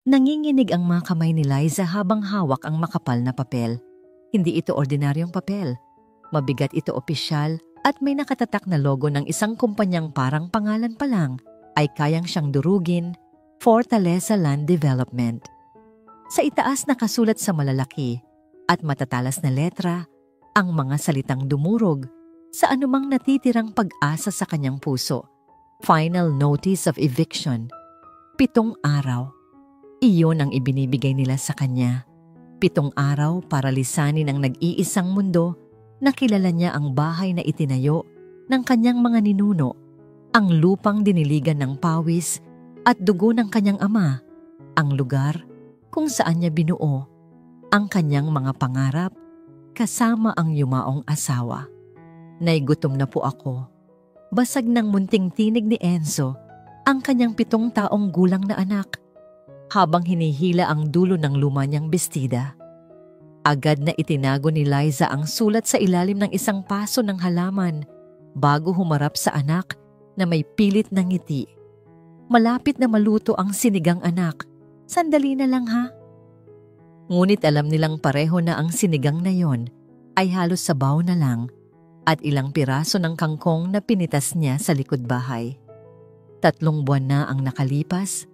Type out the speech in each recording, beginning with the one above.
Nanginginig ang mga kamay ni Liza habang hawak ang makapal na papel. Hindi ito ordinaryong papel. Mabigat ito opisyal at may nakatatak na logo ng isang kumpanyang parang pangalan pa lang ay kayang siyang durugin, Fortaleza Land Development. Sa itaas nakasulat sa malalaki at matatalas na letra ang mga salitang dumurog sa anumang natitirang pag-asa sa kanyang puso. Final Notice of Eviction. 7 araw. Iyon ang ibinibigay nila sa kanya. 7 araw para lisanin ang nag-iisang mundo na kilala niya ang bahay na itinayo ng kanyang mga ninuno, ang lupang diniligan ng pawis at dugo ng kanyang ama, ang lugar kung saan niya binuo ang kanyang mga pangarap kasama ang yumaong asawa. Naigutom na po ako. Basag ng munting tinig ni Enzo ang kanyang 7 taong gulang na anak habang hinihila ang dulo ng luma niyang bestida. Agad na itinago ni Liza ang sulat sa ilalim ng isang paso ng halaman bago humarap sa anak na may pilit na ngiti. Malapit na maluto ang sinigang anak. Sandali na lang ha. Ngunit alam nilang pareho na ang sinigang na yon ay halos sabaw na lang at ilang piraso ng kangkong na pinitas niya sa likod bahay. 3 buwan na ang nakalipas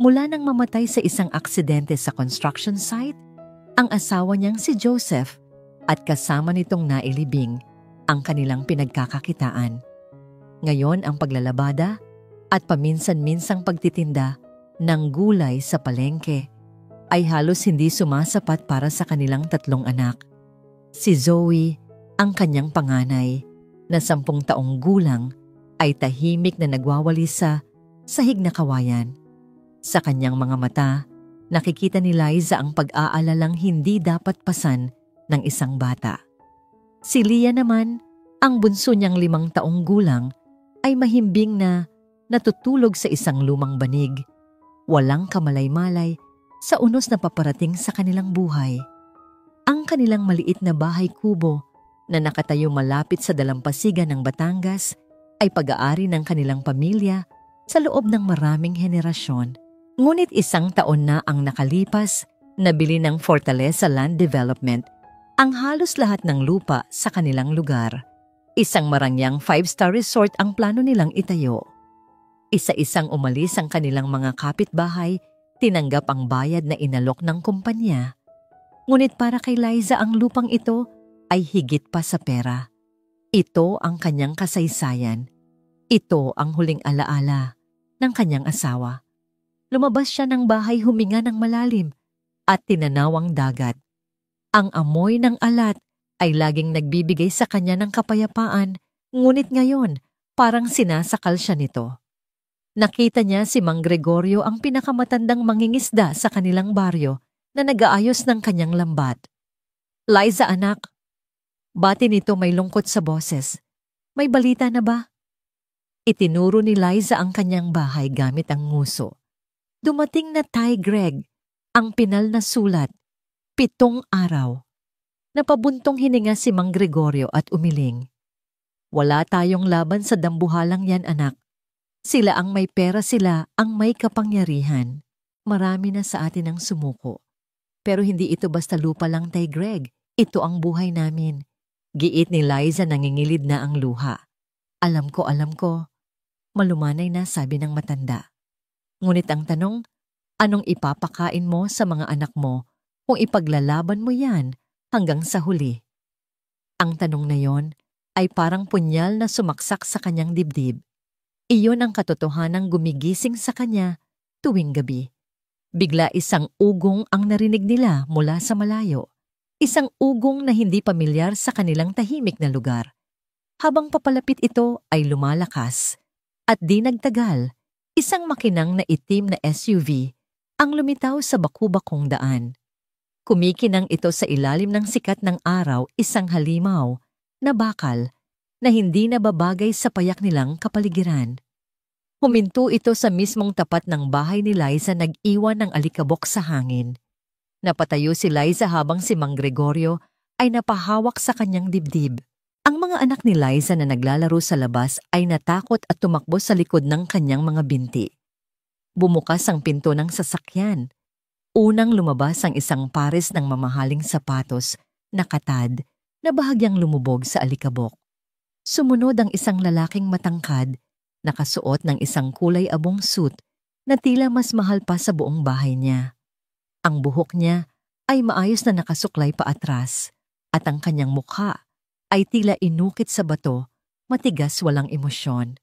mula nang mamatay sa isang aksidente sa construction site ang asawa niyang si Joseph at kasama nitong nailibing ang kanilang pinagkakakitaan. Ngayon ang paglalabada at paminsan-minsang pagtitinda ng gulay sa palengke ay halos hindi sumasapat para sa kanilang 3 anak. Si Zoe, ang kanyang panganay, na 10 taong gulang, ay tahimik na nagwawalis sa sahig na kawayan. Sa kanyang mga mata, nakikita ni Liza ang pag-aalalang hindi dapat pasan ng isang bata. Si Leah naman, ang bunso niyang 5 taong gulang, ay mahimbing na natutulog sa isang lumang banig, walang kamalay-malay sa unos na paparating sa kanilang buhay. Ang kanilang maliit na bahay kubo na nakatayo malapit sa dalampasigan ng Batangas ay pag-aari ng kanilang pamilya sa loob ng maraming henerasyon. Ngunit 1 taon na ang nakalipas, nabili ng Fortaleza Land Development ang halos lahat ng lupa sa kanilang lugar. Isang marangyang 5-star resort ang plano nilang itayo. Isa-isang umalis ang kanilang mga kapitbahay, tinanggap ang bayad na inalok ng kumpanya. Ngunit para kay Liza ang lupang ito ay higit pa sa pera. Ito ang kanyang kasaysayan. Ito ang huling alaala ng kanyang asawa. Lumabas siya ng bahay huminga ng malalim at tinanaw ang dagat. Ang amoy ng alat ay laging nagbibigay sa kanya ng kapayapaan, ngunit ngayon parang sinasakal siya nito. Nakita niya si Mang Gregorio, ang pinakamatandang mangingisda sa kanilang baryo, na nag-aayos ng kanyang lambat. Liza anak, bati nito may lungkot sa boses. May balita na ba? Itinuro ni Liza ang kanyang bahay gamit ang nguso. Dumating na Tay Greg, ang pinal na sulat, 7 araw. Napabuntong hininga si Mang Gregorio at umiling. Wala tayong laban sa dambuhalang yan anak. Sila ang may pera, sila ang may kapangyarihan. Marami na sa atin ang sumuko. Pero hindi ito basta lupa lang Tay Greg, ito ang buhay namin. Giit ni Liza, nangingilid na ang luha. Alam ko. Malumanay na, sabi ng matanda. Ngunit ang tanong, anong ipapakain mo sa mga anak mo kung ipaglalaban mo yan hanggang sa huli? Ang tanong na yon ay parang punyal na sumaksak sa kanyang dibdib. Iyon ang katotohanang gumigising sa kanya tuwing gabi. Bigla isang ugong ang narinig nila mula sa malayo. Isang ugong na hindi pamilyar sa kanilang tahimik na lugar. Habang papalapit ito ay lumalakas. At di nagtagal, isang makinang na itim na SUV ang lumitaw sa baku-bakong daan. Kumikinang ito sa ilalim ng sikat ng araw, isang halimaw na bakal na hindi nababagay sa payak nilang kapaligiran. Huminto ito sa mismong tapat ng bahay ni Liza, nag-iwan ng alikabok sa hangin. Napatayo si Liza habang si Mang Gregorio ay napahawak sa kanyang dibdib. Ang mga anak ni Liza na naglalaro sa labas ay natakot at tumakbo sa likod ng kanyang mga binti. Bumukas ang pinto ng sasakyan. Unang lumabas ang isang pares ng mamahaling sapatos na katad na bahagyang lumubog sa alikabok. Sumunod ang isang lalaking matangkad, nakasuot ng isang kulay abong suit na tila mas mahal pa sa buong bahay niya. Ang buhok niya ay maayos na nakasuklay pa atras at ang kanyang mukha ay tila inukit sa bato, matigas walang emosyon.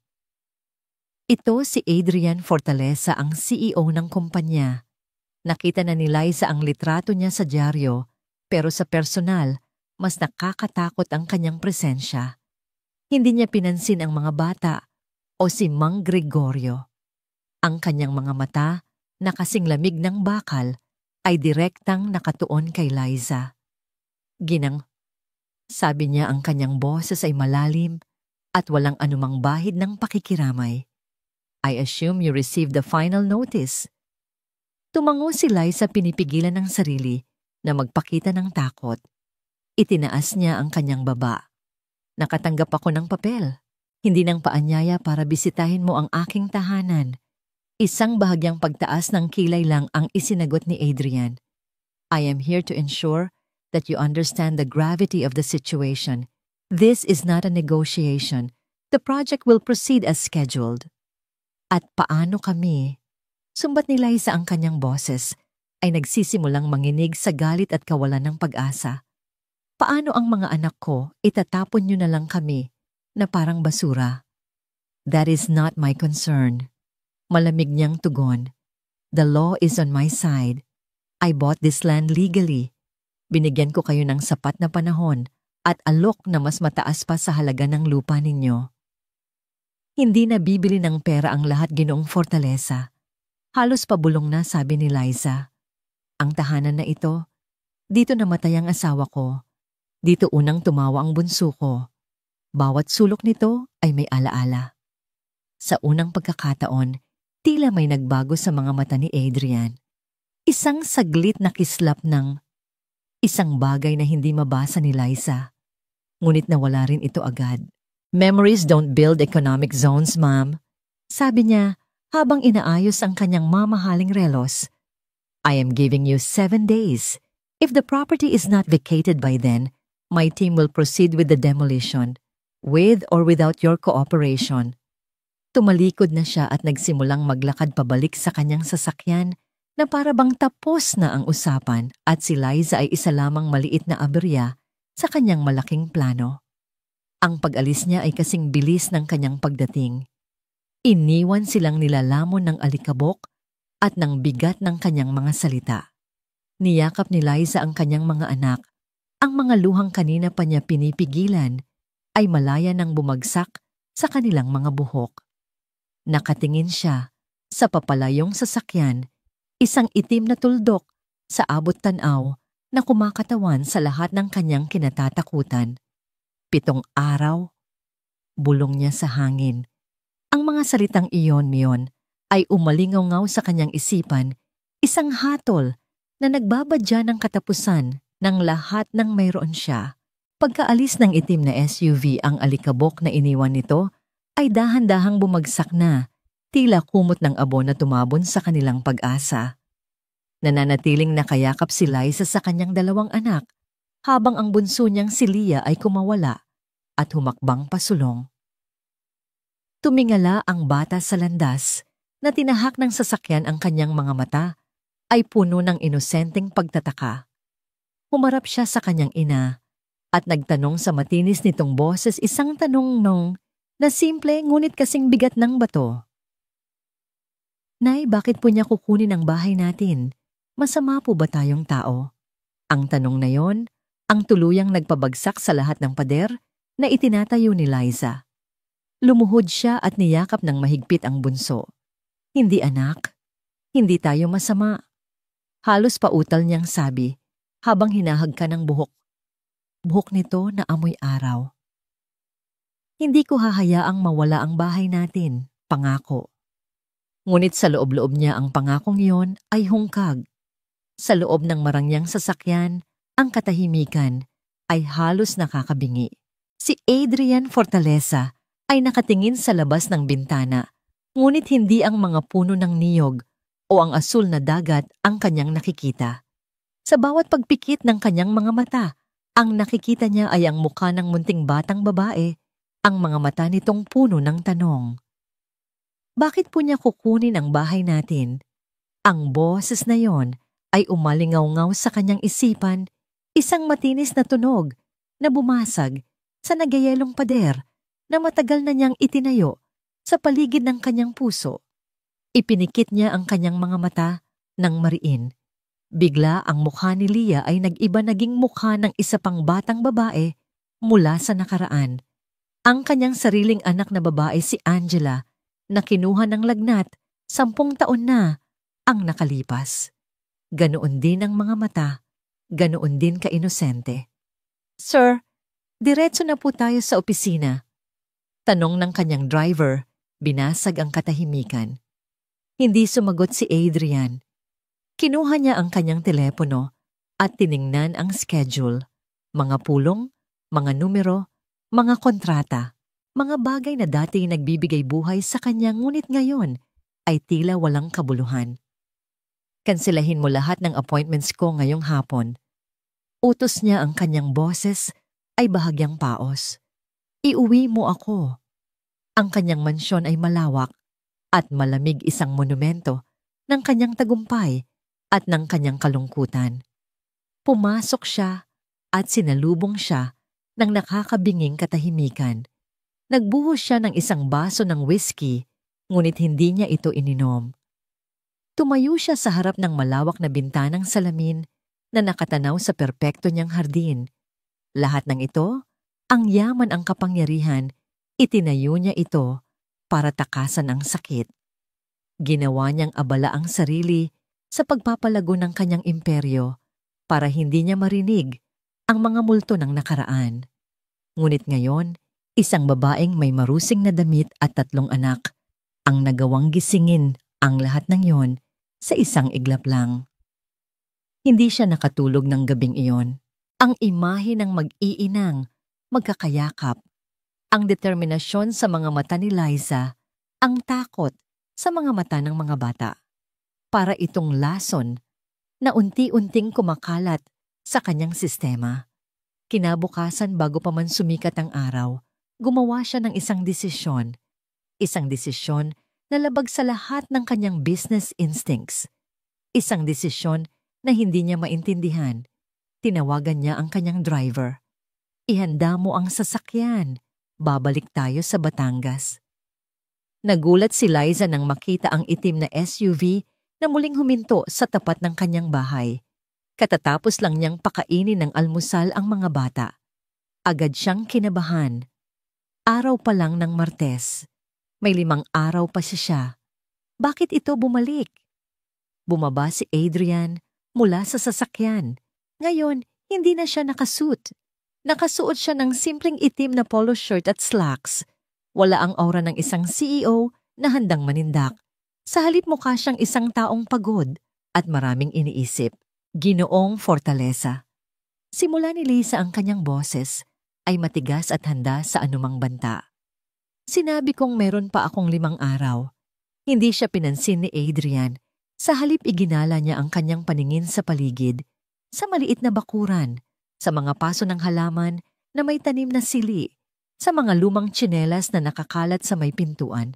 Ito si Adrian Fortaleza, ang CEO ng kumpanya. Nakita na ni Liza ang litrato niya sa dyaryo, pero sa personal, mas nakakatakot ang kanyang presensya. Hindi niya pinansin ang mga bata o si Mang Gregorio. Ang kanyang mga mata, na kasing lamig ng bakal, ay direktang nakatuon kay Liza. Sabi niya, ang kanyang boses ay malalim at walang anumang bahid ng pakikiramay. I assume you received the final notice. Tumango si Liza, pinipigilan ng sarili na magpakita ng takot. Itinaas niya ang kanyang baba. Nakatanggap ako ng papel. Hindi ng paanyaya para bisitahin mo ang aking tahanan. Isang bahagyang pagtaas ng kilay lang ang isinagot ni Adrian. I am here to ensure that you understand the gravity of the situation. This is not a negotiation. The project will proceed as scheduled. At paano kami? Sumbat ni Liza, ang kanyang boses ay nagsisimulang manginig sa galit at kawalan ng pag-asa. Paano ang mga anak ko? Itatapon niyo na lang kami na parang basura. That is not my concern. Malamig niyang tugon. The law is on my side. I bought this land legally. Binigyan ko kayo ng sapat na panahon at alok na mas mataas pa sa halaga ng lupa ninyo. Hindi na bibili ng pera ang lahat, Ginoong Fortaleza. Halos pabulong na, sabi ni Liza. Ang tahanan na ito, dito namatay ang asawa ko. Dito unang tumawa ang bunso ko. Bawat sulok nito ay may alaala. Sa unang pagkakataon, tila may nagbago sa mga mata ni Adrian. Isang saglit na kislap ng isang bagay na hindi mabasa ni Liza. Ngunit nawala rin ito agad. Memories don't build economic zones, ma'am. Sabi niya habang inaayos ang kanyang mamahaling relos. I am giving you 7 days. If the property is not vacated by then, my team will proceed with the demolition, with or without your cooperation. Tumalikod na siya at nagsimulang maglakad pabalik sa kanyang sasakyan na para bang tapos na ang usapan at si Liza ay isa lamang maliit na aberya sa kanyang malaking plano. Ang pag-alis niya ay kasing bilis ng kanyang pagdating. Iniwan silang nilalamon ng alikabok at ng bigat ng kanyang mga salita. Niyakap ni Liza ang kanyang mga anak. Ang mga luhang kanina pa niya pinipigilan ay malaya nang bumagsak sa kanilang mga buhok. Nakatingin siya sa papalayong sasakyan, isang itim na tuldok sa abot tanaw na kumakatawan sa lahat ng kanyang kinatatakutan. 7 araw, bulong niya sa hangin. Ang mga salitang iyon ay umalingaw-ngaw sa kanyang isipan, isang hatol na nagbabadya ng katapusan ng lahat ng mayroon siya. Pagkaalis ng itim na SUV, ang alikabok na iniwan nito ay dahan-dahang bumagsak na, tila kumot ng abo na tumabon sa kanilang pag-asa. Nananatiling nakayakap si Liza sa kanyang 2 anak, habang ang bunso niyang si Leah ay kumawala at humakbang pasulong. Tumingala ang bata sa landas, na tinahak ng sasakyan. Ang kanyang mga mata ay puno ng inosenteng pagtataka. Humarap siya sa kanyang ina at nagtanong sa matinis nitong boses, isang tanong na simple ngunit kasing bigat ng bato. Nay, bakit po niya kukunin ang bahay natin? Masama po ba tayong tao? Ang tanong na yon ang tuluyang nagpabagsak sa lahat ng pader na itinatayo ni Liza. Lumuhod siya at niyakap ng mahigpit ang bunso. Hindi, anak. Hindi tayo masama. Halos pautal niyang sabi habang hinahagka ng buhok. Buhok nito na amoy araw. Hindi ko hahayaang mawala ang bahay natin, pangako. Ngunit sa loob-loob niya ang pangakong iyon ay hungkag. Sa loob ng marangyang sasakyan, ang katahimikan ay halos nakakabingi. Si Adrian Fortaleza ay nakatingin sa labas ng bintana, ngunit hindi ang mga puno ng niyog o ang asul na dagat ang kanyang nakikita. Sa bawat pagpikit ng kanyang mga mata, ang nakikita niya ay ang mukha ng munting batang babae, ang mga mata nitong puno ng tanong. Bakit po niya kukunin ang bahay natin? Ang boses na yon ay umalingaw-ngaw sa kanyang isipan, isang matinis na tunog na bumasag sa nagyayelong pader na matagal na niyang itinayo sa paligid ng kanyang puso. Ipinikit niya ang kanyang mga mata ng mariin. Bigla ang mukha ni Leah ay nag-iba, naging mukha ng isa pang batang babae mula sa nakaraan. Ang kanyang sariling anak na babae si Angela na kinuha ng lagnat 10 taon na ang nakalipas. Ganoon din ang mga mata, ganoon din ka-inosente. Sir, diretso na po tayo sa opisina. Tanong ng kanyang driver, binasag ang katahimikan. Hindi sumagot si Adrian. Kinuha niya ang kanyang telepono at tiningnan ang schedule, mga pulong, mga numero, mga kontrata, mga bagay na dati nagbibigay buhay sa kanya ngunit ngayon ay tila walang kabuluhan. Kanselahin mo lahat ng appointments ko ngayong hapon. Utos niya ang kanyang boses ay bahagyang paos. Iuwi mo ako. Ang kanyang mansyon ay malawak at malamig, isang monumento ng kanyang tagumpay at ng kanyang kalungkutan. Pumasok siya at sinalubong siya ng nakakabinging katahimikan. Nagbuhos siya ng isang baso ng whiskey, ngunit hindi niya ito ininom. Tumayo siya sa harap ng malawak na bintanang salamin na nakatanaw sa perpekto niyang hardin. Lahat ng ito, ang yaman, ang kapangyarihan, itinayo niya ito para takasan ang sakit. Ginawa niyang abala ang sarili sa pagpapalago ng kanyang imperyo para hindi niya marinig ang mga multo ng nakaraan. Ngunit ngayon, isang babaeng may marusing na damit at 3 anak ang nagawang gisingin ang lahat ng yon sa isang iglap lang. Hindi siya nakatulog ng gabing iyon. Ang imahe ng mag-iinang, magkakayakap, ang determinasyon sa mga mata ni Liza, ang takot sa mga mata ng mga bata. Para itong lason na unti-unting kumakalat sa kanyang sistema. Kinabukasan, bago pa man sumikat ang araw, gumawa siya ng isang desisyon. Isang desisyon na labag sa lahat ng kanyang business instincts. Isang desisyon na hindi niya maintindihan. Tinawagan niya ang kanyang driver. Ihanda mo ang sasakyan. Babalik tayo sa Batangas. Nagulat si Liza nang makita ang itim na SUV na muling huminto sa tapat ng kanyang bahay. Katatapos lang niyang pakainin ng almusal ang mga bata. Agad siyang kinabahan. Araw pa lang ng Martes. May 5 araw pa siya. Bakit ito bumalik? Bumaba si Adrian mula sa sasakyan. Ngayon, hindi na siya nakasuot. Nakasuot siya ng simpleng itim na polo shirt at slacks. Wala ang aura ng isang CEO na handang manindak. Sa halip, mukha siyang isang taong pagod at maraming iniisip. Ginoong fortaleza. Simula ni Lisa ang kanyang boses ay matigas at handa sa anumang banta. Sinabi kong meron pa akong 5 araw. Hindi siya pinansin ni Adrian. Sa halip, iginala niya ang kanyang paningin sa paligid, sa maliit na bakuran, sa mga paso ng halaman na may tanim na sili, sa mga lumang tsinelas na nakakalat sa may pintuan.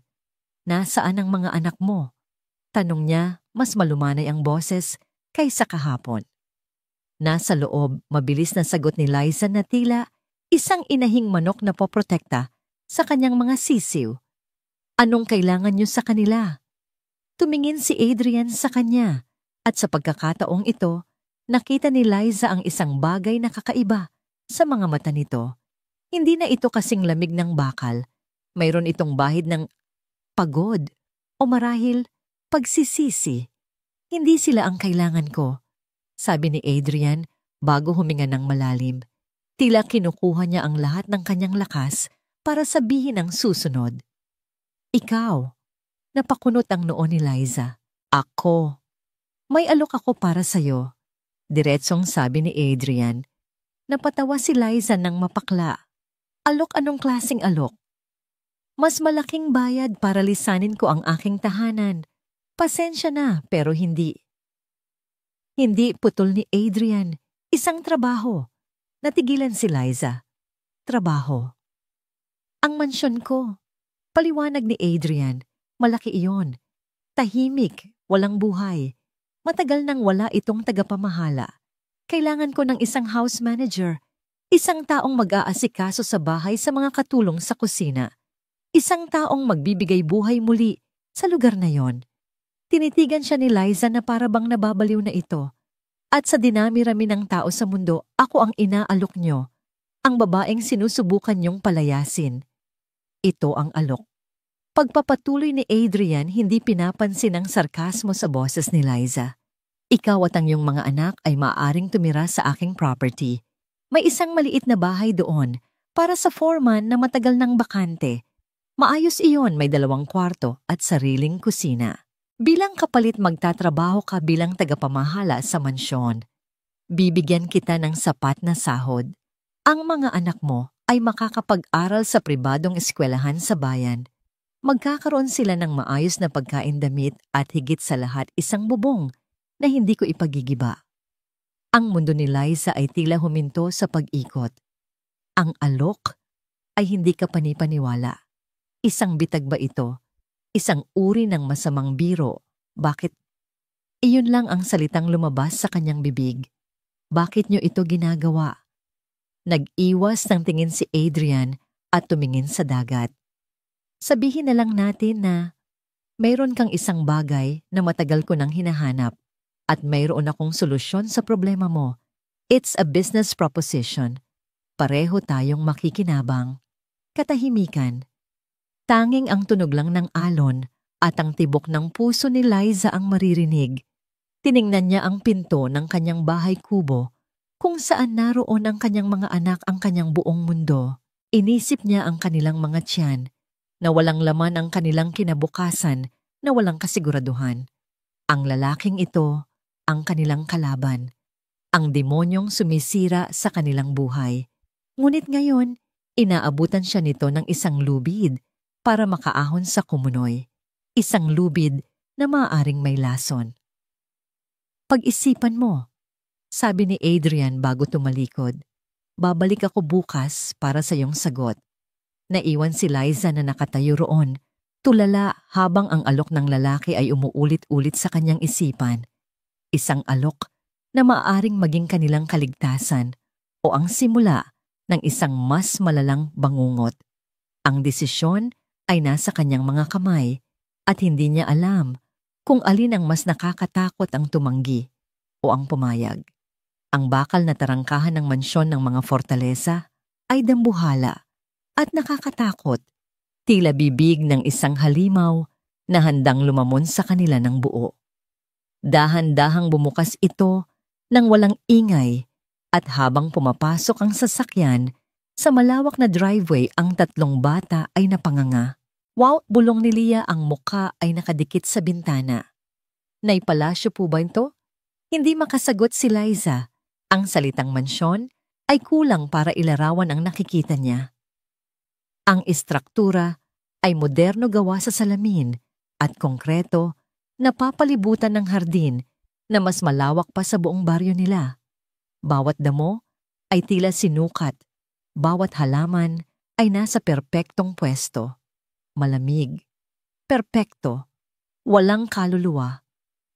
Nasaan ang mga anak mo? Tanong niya, mas malumanay ang boses kaysa kahapon. Nasa loob, mabilis na sagot ni Liza na tila isang inahing manok na poprotekta sa kanyang mga sisiw. Anong kailangan niyo sa kanila? Tumingin si Adrian sa kanya at sa pagkakataong ito, nakita ni Liza ang isang bagay na kakaiba sa mga mata nito. Hindi na ito kasing lamig ng bakal. Mayroon itong bahid ng pagod o marahil pagsisisi. Hindi sila ang kailangan ko, sabi ni Adrian bago huminga ng malalim. Tila kinukuha niya ang lahat ng kanyang lakas para sabihin ang susunod. Ikaw, napakunot ang noo ni Liza. Ako. May alok ako para sa'yo. Diretsong sabi ni Adrian. Napatawa si Liza ng mapakla. Alok, anong klaseng alok? Mas malaking bayad para lisanin ko ang aking tahanan. Pasensya na, pero hindi. Hindi putol ni Adrian. Isang trabaho. Natigilan si Liza. Trabaho. Ang mansyon ko. Paliwanag ni Adrian. Malaki iyon. Tahimik, walang buhay. Matagal nang wala itong tagapamahala. Kailangan ko ng isang house manager. Isang taong mag-aasikaso sa bahay sa mga katulong sa kusina. Isang taong magbibigay buhay muli sa lugar na yon. Tinitigan siya ni Liza na para bang nababaliw na ito. At sa dinami-rami ng tao sa mundo, ako ang inaalok nyo. Ang babaeng sinusubukan nyong palayasin. Ito ang alok. Pagpapatuloy ni Adrian, hindi pinapansin ang sarkasmo sa boses ni Liza. Ikaw at ang iyong mga anak ay maaaring tumira sa aking property. May isang maliit na bahay doon para sa foreman na matagal ng bakante. Maayos iyon, may 2 kwarto at sariling kusina. Bilang kapalit magtatrabaho ka bilang tagapamahala sa mansyon. Bibigyan kita ng sapat na sahod. Ang mga anak mo ay makakapag-aral sa pribadong eskwelahan sa bayan. Magkakaroon sila ng maayos na pagkain-damit at higit sa lahat isang bubong na hindi ko ipagigiba. Ang mundo ni Liza ay tila huminto sa pag-ikot. Ang alok ay hindi ka panipaniwala. Isang bitag ba ito? Isang uri ng masamang biro. Bakit? Iyon lang ang salitang lumabas sa kanyang bibig. Bakit nyo ito ginagawa? Nag-iwas ng tingin si Adrian at tumingin sa dagat. Sabihin na lang natin na mayroon kang isang bagay na matagal ko nang hinahanap at mayroon akong solusyon sa problema mo. It's a business proposition. Pareho tayong makikinabang. Katahimikan. Tanging ang tunog lang ng alon at ang tibok ng puso ni Liza ang maririnig. Tiningnan niya ang pinto ng kanyang bahay kubo kung saan naroon ang kanyang mga anak ang kanyang buong mundo. Inisip niya ang kanilang mga tiyan na walang laman ang kanilang kinabukasan na walang kasiguraduhan. Ang lalaking ito ang kanilang kalaban, ang demonyong sumisira sa kanilang buhay. Ngunit ngayon, inaabutan siya nito ng isang lubid para makaahon sa kumunoy. Isang lubid na maaaring may lason. Pag-isipan mo, sabi ni Adrian bago tumalikod. Babalik ako bukas para sa iyong sagot. Naiwan si Liza na nakatayo roon, tulala habang ang alok ng lalaki ay umuulit-ulit sa kanyang isipan. Isang alok na maaaring maging kanilang kaligtasan o ang simula ng isang mas malalang bangungot. Ang desisyon ay nasa kanyang mga kamay at hindi niya alam kung alin ang mas nakakatakot, ang tumanggi o ang pumayag. Ang bakal na tarangkahan ng mansyon ng mga fortaleza ay dambuhala at nakakatakot, tila bibig ng isang halimaw na handang lumamon sa kanila ng buo. Dahan-dahang bumukas ito nang walang ingay at habang pumapasok ang sasakyan, sa malawak na driveway ang 3 bata ay napanganga. Wow, bulong ni Leah, ang muka ay nakadikit sa bintana. Naipalasyo po ba ito? Hindi makasagot si Liza. Ang salitang mansyon ay kulang para ilarawan ang nakikita niya. Ang istruktura ay moderno gawa sa salamin at konkreto, napapalibutan ng hardin na mas malawak pa sa buong baryo nila. Bawat damo ay tila sinukat, bawat halaman ay nasa perpektong pwesto. Malamig, perpekto, walang kaluluwa.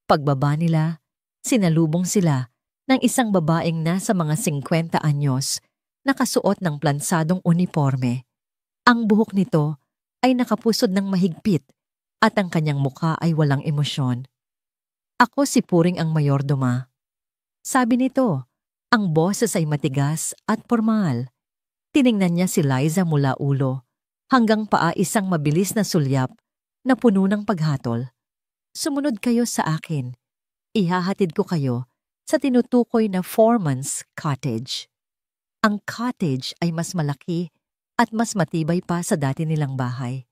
Pagbaba nila, sinalubong sila ng isang babaeng nasa mga 50 anyos, nakasuot ng plansadong uniforme. Ang buhok nito ay nakapusod ng mahigpit at ang kanyang mukha ay walang emosyon. Ako si Puring ang mayordoma. Sabi nito, ang boses ay matigas at formal. Tiningnan niya si Liza mula ulo hanggang paa, isang mabilis na sulyap na puno ng paghatol. Sumunod kayo sa akin. Ihahatid ko kayo sa tinutukoy na foreman's cottage. Ang cottage ay mas malaki at mas matibay pa sa dati nilang bahay.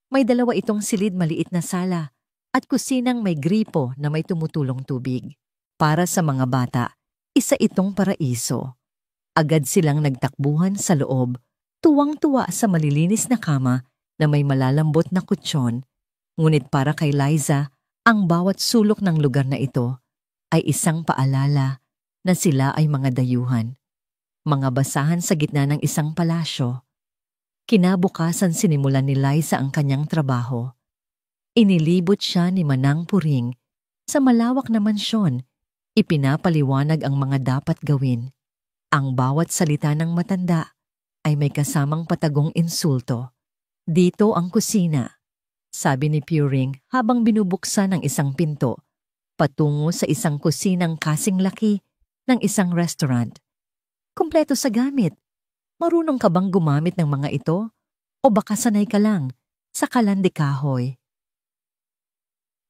May 2 itong silid, maliit na sala at kusinang may gripo na may tumutulong tubig. Para sa mga bata, isa itong paraiso. Agad silang nagtakbuhan sa loob, tuwang-tuwa sa malilinis na kama na may malalambot na kutsyon. Ngunit para kay Liza, Ang bawat sulok ng lugar na ito ay isang paalala na sila ay mga dayuhan, mga basahan sa gitna ng isang palasyo. Kinabukasan sinimulan ni Liza ang kanyang trabaho. Inilibot siya ni Manang Puring sa malawak na mansyon. Ipinapaliwanag ang mga dapat gawin. Ang bawat salita ng matanda ay may kasamang patagong insulto. Dito ang kusina, sabi ni Puring habang binubuksan ang isang pinto, patungo sa isang kusinang kasing laki ng isang restaurant. Kumpleto sa gamit. Marunong ka bang gumamit ng mga ito? O baka sanay ka lang sa kalande kahoy?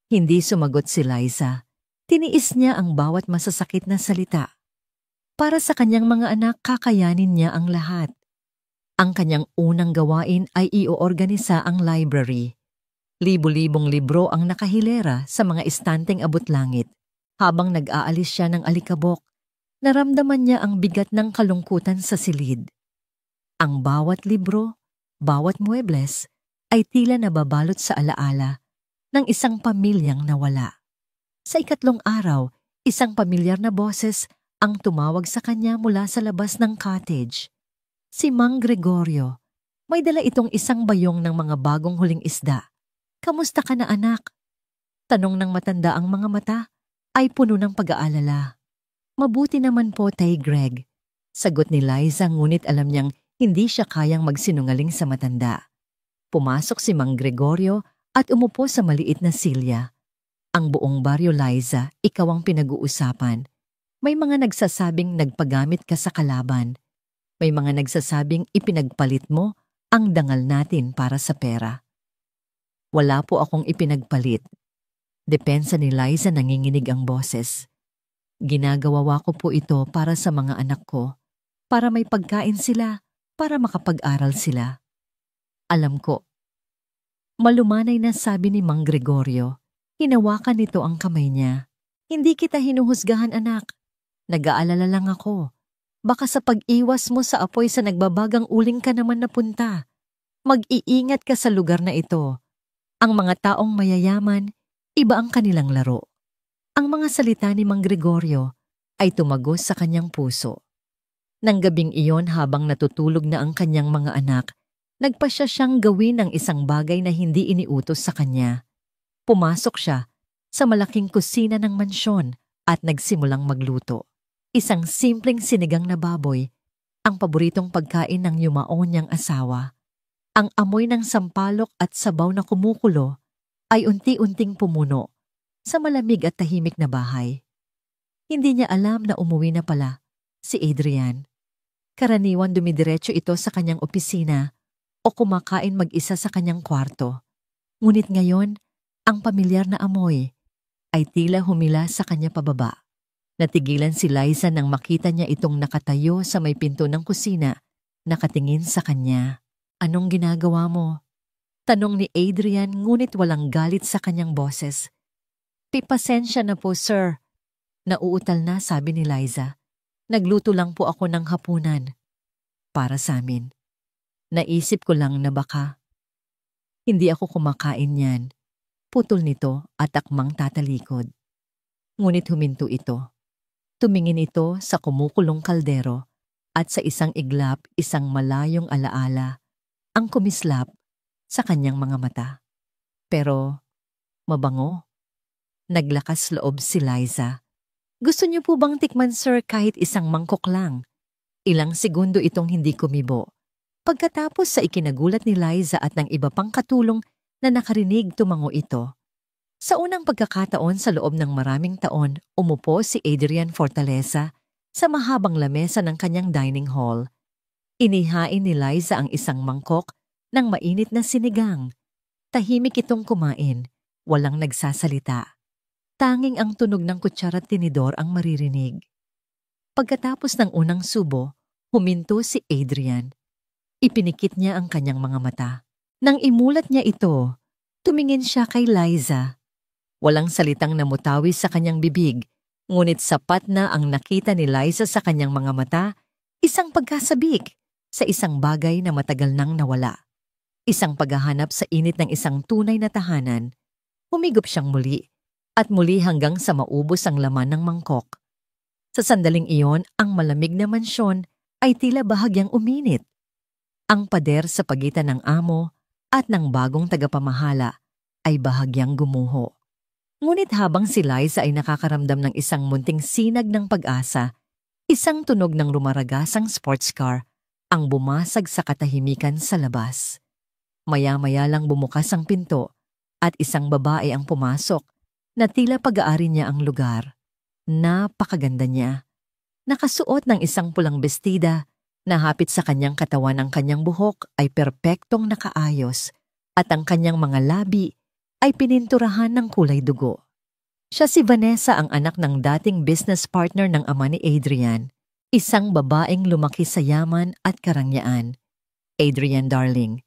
Hindi sumagot si Liza. Tiniis niya ang bawat masasakit na salita. Para sa kanyang mga anak, kakayanin niya ang lahat. Ang kanyang unang gawain ay iorganisa ang library. Libo-libong libro ang nakahilera sa mga istanteng abot-langit. Habang nag-aalis siya ng alikabok, naramdaman niya ang bigat ng kalungkutan sa silid. Ang bawat libro, bawat muebles, ay tila nababalot sa alaala ng isang pamilyang nawala. Sa ikatlong araw, isang pamilyar na boses ang tumawag sa kanya mula sa labas ng cottage. Si Mang Gregorio. May dala itong isang bayong ng mga bagong huling isda. "Kamusta ka na, anak?" Tanong ng matanda. Ang mga mata ay puno ng pag-aalala. "Mabuti naman po, Tay Greg." Sagot ni Liza, ngunit alam niyang hindi siya kayang magsinungaling sa matanda. Pumasok si Mang Gregorio at umupo sa maliit na silya. Ang buong baryo, Liza, ikaw ang pinag-uusapan. May mga nagsasabing nagpagamit ka sa kalaban. May mga nagsasabing ipinagpalit mo ang dangal natin para sa pera. Wala po akong ipinagpalit. Depensa ni Liza, nanginginig ang boses. Ginagawa ko po ito para sa mga anak ko, para may pagkain sila, para makapag-aral sila. Alam ko. Malumanay na sabi ni Mang Gregorio. Hinawakan nito ang kamay niya. Hindi kita hinuhusgahan, anak. Nag-aalala lang ako. Baka sa pag-iwas mo sa apoy sa nagbabagang uling ka naman napunta. Mag-iingat ka sa lugar na ito. Ang mga taong mayayaman, iba ang kanilang laro. Ang mga salita ni Mang Gregorio ay tumagos sa kanyang puso. Nang gabing iyon, habang natutulog na ang kanyang mga anak, nagpasya siyang gawin ang isang bagay na hindi iniutos sa kanya. Pumasok siya sa malaking kusina ng mansyon at nagsimulang magluto. Isang simpleng sinigang na baboy, ang paboritong pagkain ng yumaon niyang asawa. Ang amoy ng sampalok at sabaw na kumukulo ay unti-unting pumuno sa malamig at tahimik na bahay. Hindi niya alam na umuwi na pala si Adrian. Karaniwan dumidiretso ito sa kanyang opisina o kumakain mag-isa sa kanyang kwarto. Ngunit ngayon, ang pamilyar na amoy ay tila humila sa kanya pababa. Natigilan si Liza nang makita niya itong nakatayo sa may pinto ng kusina, nakatingin sa kanya. "Anong ginagawa mo?" Tanong ni Adrian, ngunit walang galit sa kanyang boses. "Pasensya na po, sir." Nauutal na, sabi ni Liza. "Nagluto lang po ako ng hapunan. Para sa amin. Naisip ko lang na baka hindi ako kumakain yan." Putol nito at akmang tatalikod. Ngunit huminto ito. Tumingin ito sa kumukulong kaldero at sa isang iglap, isang malayong alaala ang kumislap sa kanyang mga mata. Pero mabango. Naglakas loob si Liza. "Gusto niyo po bang tikman, sir, kahit isang mangkok lang?" Ilang segundo itong hindi kumibo. Pagkatapos sa ikinagulat ni Liza at ng iba pang katulong na nakarinig, tumango ito. Sa unang pagkakataon sa loob ng maraming taon, umupo si Adrian Fortaleza sa mahabang lamesa ng kanyang dining hall. Inihain ni Liza ang isang mangkok ng mainit na sinigang. Tahimik itong kumain, walang nagsasalita. Tanging ang tunog ng kutsara at tinidor ang maririnig. Pagkatapos ng unang subo, huminto si Adrian. Ipinikit niya ang kanyang mga mata. Nang imulat niya ito, tumingin siya kay Liza. Walang salitang namutawi sa kanyang bibig, ngunit sapat na ang nakita ni Liza sa kanyang mga mata, isang pagkasabik sa isang bagay na matagal nang nawala. Isang paghahanap sa init ng isang tunay na tahanan. Humigop siyang muli, at muli hanggang sa maubos ang laman ng mangkok. Sa sandaling iyon, ang malamig na mansyon ay tila bahagyang uminit. Ang pader sa pagitan ng amo at ng bagong tagapamahala ay bahagyang gumuho. Ngunit habang si Liza ay nakakaramdam ng isang munting sinag ng pag-asa, isang tunog ng rumaragasang sports car ang bumasag sa katahimikan sa labas. Maya-maya lang bumukas ang pinto at isang babae ang pumasok na tila pag-aari niya ang lugar. Napakaganda niya. Nakasuot ng isang pulang bestida na hapit sa kanyang katawan, ang kanyang buhok ay perpektong nakaayos at ang kanyang mga labi ay pininturahan ng kulay dugo. Siya si Vanessa, ang anak ng dating business partner ng ama ni Adrian, isang babaeng lumaki sa yaman at karangyaan. Adrian, darling.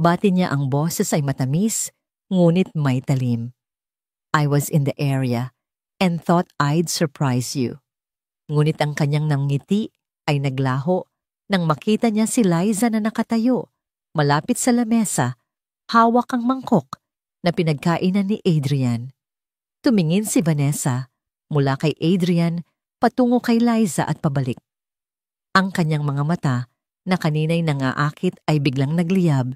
Bati niya, ang boses ay matamis, ngunit may talim. I was in the area and thought I'd surprise you. Ngunit ang kanyang ngiti ay naglaho nang makita niya si Liza na nakatayo, malapit sa lamesa, hawak ang mangkok na pinagkainan ni Adrian. Tumingin si Vanessa mula kay Adrian patungo kay Liza at pabalik. Ang kanyang mga mata na kanina'y nangaakit ay biglang nagliyab.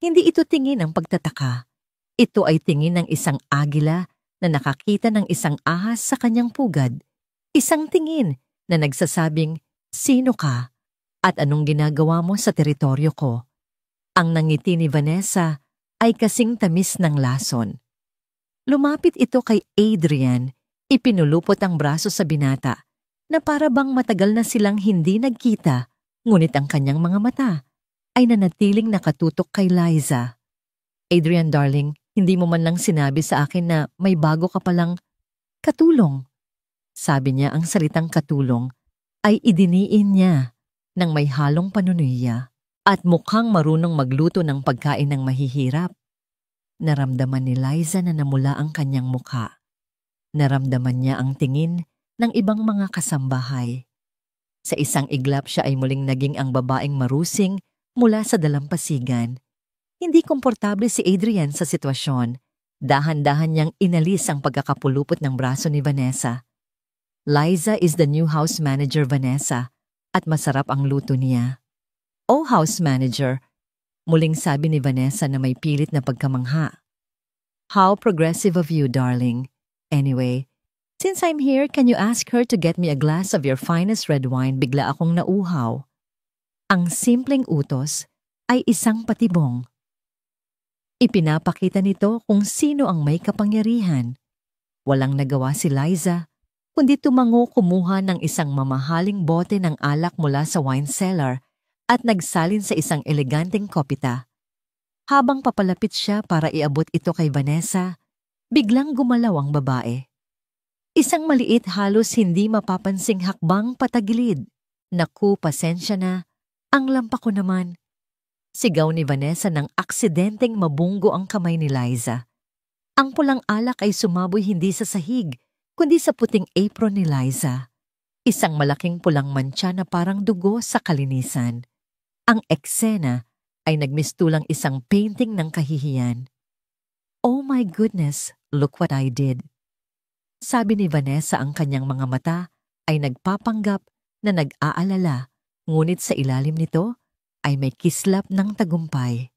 Hindi ito tingin ng pagtataka. Ito ay tingin ng isang agila na nakakita ng isang ahas sa kanyang pugad. Isang tingin na nagsasabing, "Sino ka? At anong ginagawa mo sa teritoryo ko?" Ang nangiti ni Vanessa ay kasing tamis ng lason. Lumapit ito kay Adrian, ipinulupot ang braso sa binata na para bang matagal na silang hindi nagkita, ngunit ang kanyang mga mata ay nanatiling nakatutok kay Liza. "Adrian, darling, hindi mo man lang sinabi sa akin na may bago ka palang katulong." Sabi niya, ang salitang katulong ay idiniin niya ng may halong panunuya at mukhang marunong magluto ng pagkain ng mahihirap. Naramdaman ni Liza na namula ang kanyang mukha. Naramdaman niya ang tingin ng ibang mga kasambahay. Sa isang iglap siya ay muling naging ang babaeng marusing mula sa dalampasigan. Hindi komportable si Adrian sa sitwasyon. Dahan-dahan niyang inalis ang pagkakapulupot ng braso ni Vanessa. Liza is the new house manager, Vanessa, at masarap ang luto niya. "Oh, house manager," muling sabi ni Vanessa na may pilit na pagkamangha. "How progressive of you, darling. Anyway, since I'm here, can you ask her to get me a glass of your finest red wine?" Bigla akong nauhaw. Ang simpleng utos ay isang patibong. Ipinapakita nito kung sino ang may kapangyarihan. Walang nagawa si Liza, kundi tumango, kumuha ng isang mamahaling bote ng alak mula sa wine cellar at nagsalin sa isang eleganteng kopita. Habang papalapit siya para iabot ito kay Vanessa, biglang gumalaw ang babae. Isang maliit, halos hindi mapapansing hakbang patagilid. "Naku, pasensya na. Ang lampa ko naman." Sigaw ni Vanessa nang aksidenteng mabunggo ang kamay ni Liza. Ang pulang alak ay sumaboy hindi sa sahig, kundi sa puting apron ni Liza. Isang malaking pulang mantsa na parang dugo sa kalinisan. Ang eksena ay nagmistulang isang painting ng kahihiyan. "Oh my goodness, look what I did." Sabi ni Vanessa, ang kanyang mga mata ay nagpapanggap na nag-aalala, ngunit sa ilalim nito ay may kislap ng tagumpay.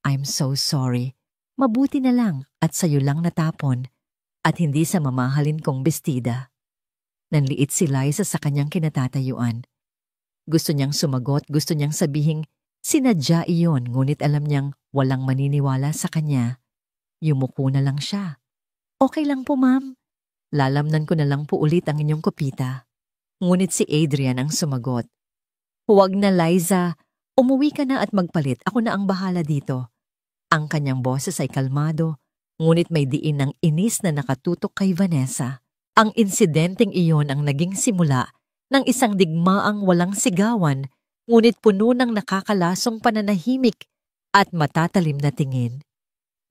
"I'm so sorry. Mabuti na lang at sa'yo lang natapon at hindi sa mamahalin kong bestida." Nanliit si Liza sa kanyang kinatatayuan. Gusto niyang sumagot, gusto niyang sabihing sinadya iyon, ngunit alam niyang walang maniniwala sa kanya. Yumuko na lang siya. "Okay lang po, ma'am. Lalamnan ko na lang po ulit ang inyong kopita." Ngunit si Adrian ang sumagot. "Huwag na, Liza. Umuwi ka na at magpalit. Ako na ang bahala dito." Ang kanyang boses ay kalmado, ngunit may diin ng inis na nakatutok kay Vanessa. Ang insidenteng iyon ang naging simula ng isang digmaang walang sigawan, ngunit puno ng nakakalasong pananahimik at matatalim na tingin.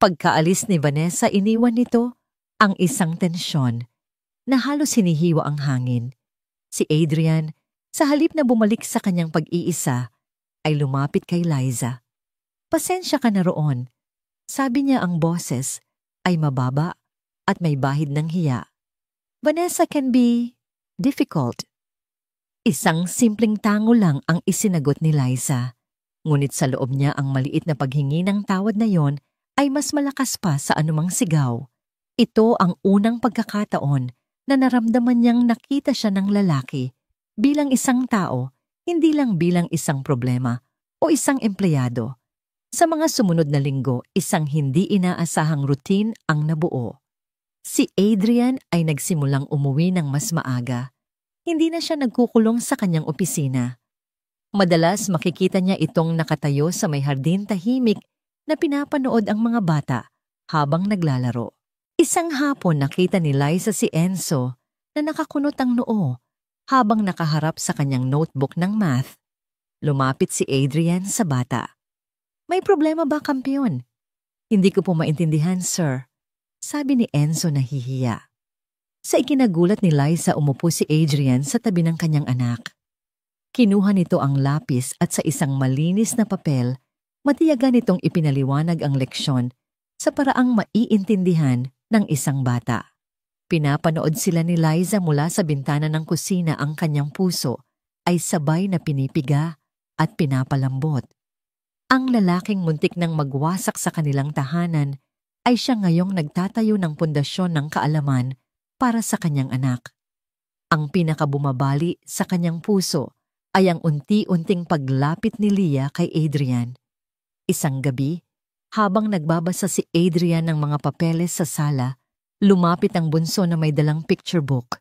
Pagkaalis ni Vanessa, iniwan nito ang isang tensyon na halos hinihiwa ang hangin. Si Adrian, sa halip na bumalik sa kanyang pag-iisa, ay lumapit kay Liza. "Pasensya ka na roon." Sabi niya, ang boses ay mababa at may bahid ng hiya. Vanessa can be difficult. Isang simpleng tango lang ang isinagot ni Liza. Ngunit sa loob niya ang maliit na paghingi ng tawad na yon ay mas malakas pa sa anumang sigaw. Ito ang unang pagkakataon na naramdaman niyang nakita siya ng lalaki bilang isang tao, hindi lang bilang isang problema o isang empleyado. Sa mga sumunod na linggo, isang hindi inaasahang routine ang nabuo. Si Adrian ay nagsimulang umuwi ng mas maaga. Hindi na siya nagkukulong sa kanyang opisina. Madalas makikita niya itong nakatayo sa may hardin tahimik na pinapanood ang mga bata habang naglalaro. Isang hapon nakita ni Liza si Enzo na nakakunot ang noo habang nakaharap sa kanyang notebook ng math. Lumapit si Adrian sa bata. "May problema ba, kampiyon?" "Hindi ko po maintindihan, sir," sabi ni Enzo na hihiya. Sa ikinagulat ni Liza, umupo si Adrian sa tabi ng kanyang anak. Kinuha nito ang lapis at sa isang malinis na papel, matiyaga nitong ipinaliwanag ang leksyon sa paraang maiintindihan ng isang bata. Pinapanood sila ni Liza mula sa bintana ng kusina. Ang kanyang puso ay sabay na pinipiga at pinapalambot. Ang lalaking muntik nang magwasak sa kanilang tahanan ay siya ngayong nagtatayo ng pundasyon ng kaalaman para sa kanyang anak. Ang pinakabumabali sa kanyang puso ay ang unti-unting paglapit ni Leah kay Adrian. Isang gabi, habang nagbabasa si Adrian ng mga papeles sa sala, lumapit ang bunso na may dalang picture book.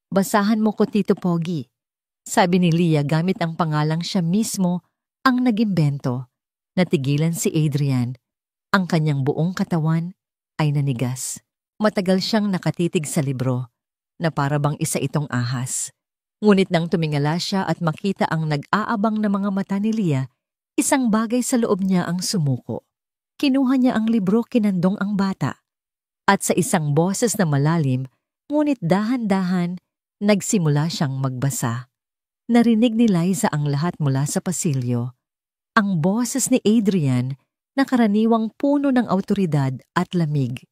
"Basahan mo ko, Tito Pogi," sabi ni Leah gamit ang pangalang siya mismo ang nag-imbento. Natigilan si Adrian. Ang kanyang buong katawan ay nanigas. Matagal siyang nakatitig sa libro na para bang isa itong ahas. Ngunit nang tumingala siya at makita ang nag-aabang na mga mata ni Leah, isang bagay sa loob niya ang sumuko. Kinuha niya ang libro, kinandong ang bata. At sa isang boses na malalim, ngunit dahan-dahan, nagsimula siyang magbasa. Narinig ni Liza ang lahat mula sa pasilyo. Ang boses ni Adrian, na karaniwang puno ng awtoridad at lamig,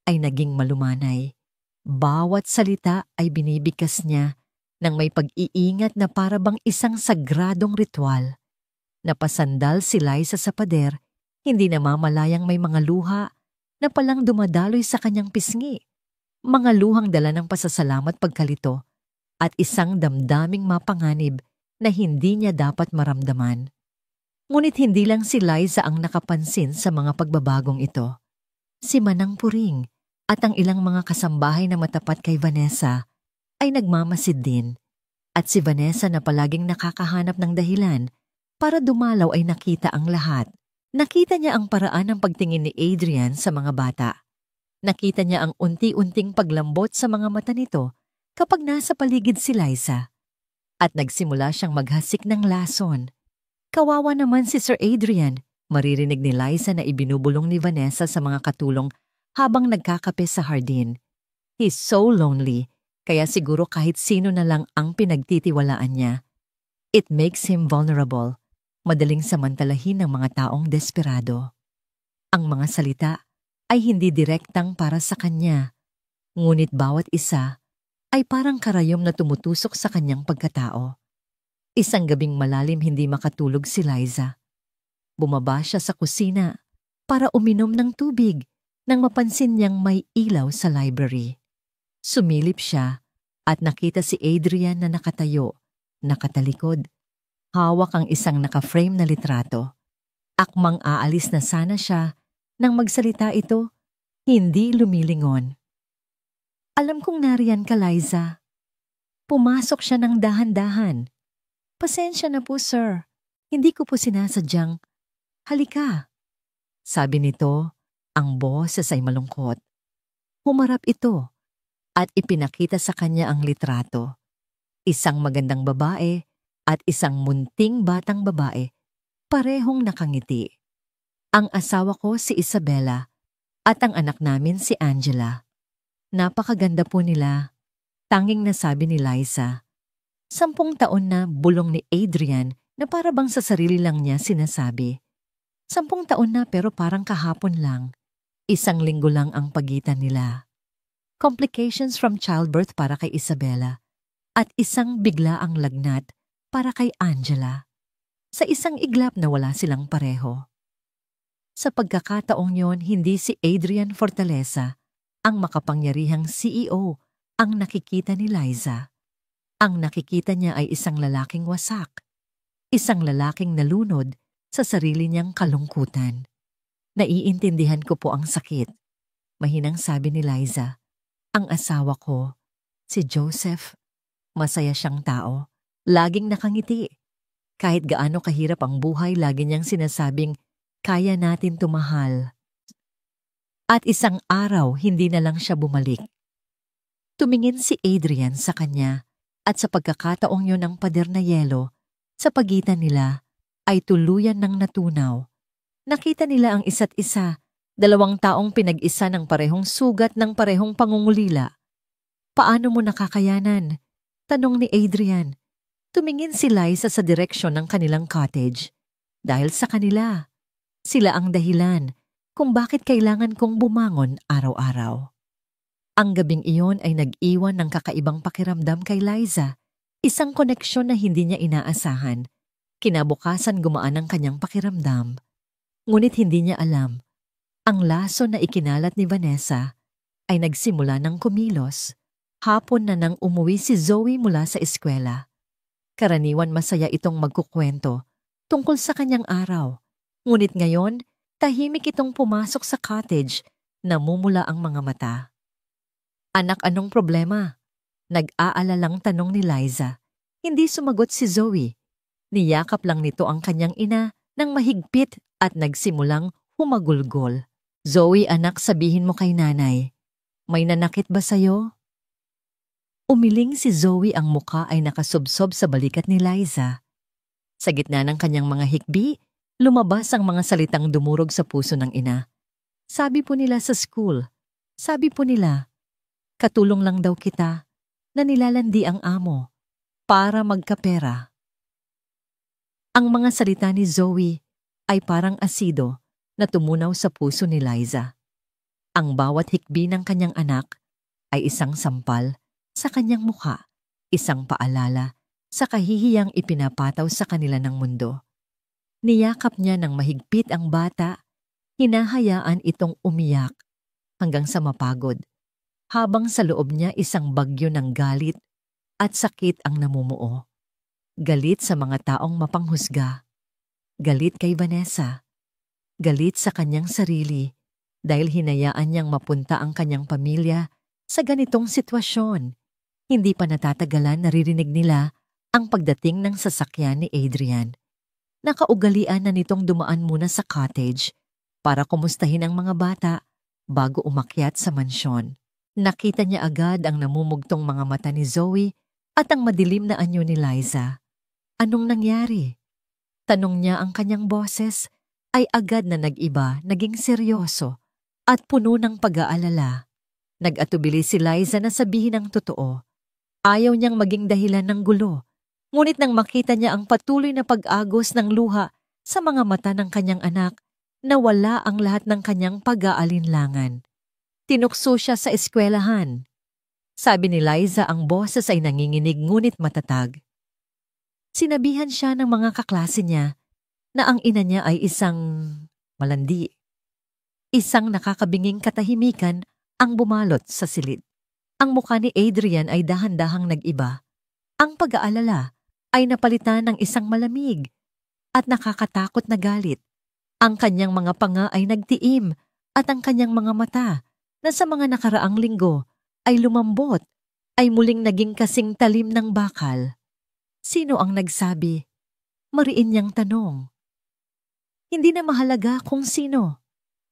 ay naging malumanay. Bawat salita ay binibigkas niya ng may pag-iingat na para bang isang sagradong ritual. Napasandal si Liza sa pader, hindi namamalayang may mga luha na palang dumadaloy sa kanyang pisngi. Mga luhang dala ng pasasalamat pagkalito at isang damdaming mapanganib na hindi niya dapat maramdaman. Ngunit hindi lang si Liza ang nakapansin sa mga pagbabagong ito. Si Manang Puring at ang ilang mga kasambahay na matapat kay Vanessa ay nagmamasid din. At si Vanessa na palaging nakakahanap ng dahilan para dumalaw ay nakita ang lahat. Nakita niya ang paraan ng pagtingin ni Adrian sa mga bata. Nakita niya ang unti-unting paglambot sa mga mata nito kapag nasa paligid si Liza. At nagsimula siyang maghasik ng lason. "Kawawa naman si Sir Adrian," maririnig ni Liza na ibinubulong ni Vanessa sa mga katulong habang nagkakape sa hardin. "He's so lonely, kaya siguro kahit sino na lang ang pinagtitiwalaan niya. It makes him vulnerable." Madaling samantalahin ng mga taong desperado. Ang mga salita ay hindi direktang para sa kanya, ngunit bawat isa ay parang karayom na tumutusok sa kanyang pagkatao. Isang gabing malalim hindi makatulog si Liza. Bumaba siya sa kusina para uminom ng tubig nang mapansin niyang may ilaw sa library. Sumilip siya at nakita si Adrian na nakatayo, nakatalikod. Hawak ang isang naka-frame na litrato. Akmang aalis na sana siya nang magsalita ito, hindi lumilingon. "Alam kong nariyan ka, Liza." Pumasok siya ng dahan-dahan. "Pasensya na po, sir. Hindi ko po sinasadyang." "Halika," sabi nito, ang boses ay malungkot. Humarap ito at ipinakita sa kanya ang litrato. Isang magandang babae at isang munting batang babae, parehong nakangiti. "Ang asawa ko si Isabella at ang anak namin si Angela. Napakaganda po nila," tanging nasabi ni Liza. 10 taon na, bulong ni Adrian na para bang sa sarili lang niya sinasabi. 10 taon na pero parang kahapon lang. 1 linggo lang ang pagitan nila. complications from childbirth para kay Isabella, at isang biglaang lagnat para kay Angela. Sa isang iglap na wala silang pareho. Sa pagkakataong yon, hindi si Adrian Fortaleza, ang makapangyarihang CEO, ang nakikita ni Liza. Ang nakikita niya ay isang lalaking wasak, isang lalaking nalunod sa sarili niyang kalungkutan. Naiintindihan ko po ang sakit, mahinang sabi ni Liza. Ang asawa ko, si Joseph, masaya siyang tao, laging nakangiti. Kahit gaano kahirap ang buhay, lagi niyang sinasabing, kaya natin tumahal. At isang araw, hindi na lang siya bumalik. Tumingin si Adrian sa kanya at sa pagkakataong yun ang pader na yelo sa pagitan nila ay tuluyan ng natunaw. Nakita nila ang isa't isa, dalawang taong pinag-isa ng parehong sugat ng parehong pangungulila. Paano mo nakakayanan? Tanong ni Adrian. Tumingin si Liza sa direksyon ng kanilang cottage. Dahil sa kanila, sila ang dahilan kung bakit kailangan kong bumangon araw-araw. Ang gabing iyon ay nag-iwan ng kakaibang pakiramdam kay Liza, isang koneksyon na hindi niya inaasahan. Kinabukasan gumaan ang kanyang pakiramdam. Ngunit hindi niya alam, ang laso na ikinalat ni Vanessa ay nagsimula ng kumilos. Hapon na nang umuwi si Zoe mula sa eskwela. Karaniwan masaya itong magkukwento tungkol sa kanyang araw. Ngunit ngayon, tahimik itong pumasok sa cottage, namumula ang mga mata. Anak, anong problema? Nag-aalalang tanong ni Liza. Hindi sumagot si Zoe. Niyakap lang nito ang kanyang ina ng mahigpit at nagsimulang humagulgol. Zoe, anak, sabihin mo kay nanay. May nanakit ba sa'yo? Umiling si Zoe, ang muka ay nakasubsob sa balikat ni Liza. Sa gitna ng kanyang mga hikbi, lumabas ang mga salitang dumurog sa puso ng ina. Sabi po nila sa school, sabi po nila, katulong lang daw kita na nilalandi ang amo para magkapera. Ang mga salita ni Zoe ay parang asido na tumunaw sa puso ni Liza. Ang bawat hikbi ng kanyang anak ay isang sampal sa kanyang mukha, isang paalala sa kahihiyang ipinapataw sa kanila ng mundo. Niyakap niya ng mahigpit ang bata, hinahayaan itong umiyak hanggang sa mapagod, habang sa loob niya isang bagyo ng galit at sakit ang namumuo. Galit sa mga taong mapanghusga, galit kay Vanessa, galit sa kanyang sarili dahil hinayaan niyang mapunta ang kanyang pamilya sa ganitong sitwasyon. Hindi pa natatagalan, naririnig nila ang pagdating ng sasakyan ni Adrian. Nakaugalian na nitong dumaan muna sa cottage para kumustahin ang mga bata bago umakyat sa mansyon. Nakita niya agad ang namumugtong mga mata ni Zoe at ang madilim na anyo ni Liza. Anong nangyari? Tanong niya. Ang kanyang boses ay agad na nag-iba, naging seryoso at puno ng pag-aalala. Nag-atubili si Liza na sabihin ang totoo. Ayaw niyang maging dahilan ng gulo. Ngunit nang makita niya ang patuloy na pag-agos ng luha sa mga mata ng kanyang anak, nawala ang lahat ng kanyang pag-aalinlangan. Tinukso siya sa eskwelahan. Sabi ni Liza, ang boses ay nanginginig ngunit matatag. Sinabihan siya ng mga kaklase niya na ang ina niya ay isang malandi. Isang nakakabinging katahimikan ang bumalot sa silid. Ang mukha ni Adrian ay dahan-dahang nag-iba. Ang pag-aalala ay napalitan ng isang malamig at nakakatakot na galit. Ang kanyang mga panga ay nagtiim at ang kanyang mga mata na sa mga nakaraang linggo ay lumambot ay muling naging kasing talim ng bakal. Sino ang nagsabi? Mariin niyang tanong. Hindi na mahalaga kung sino,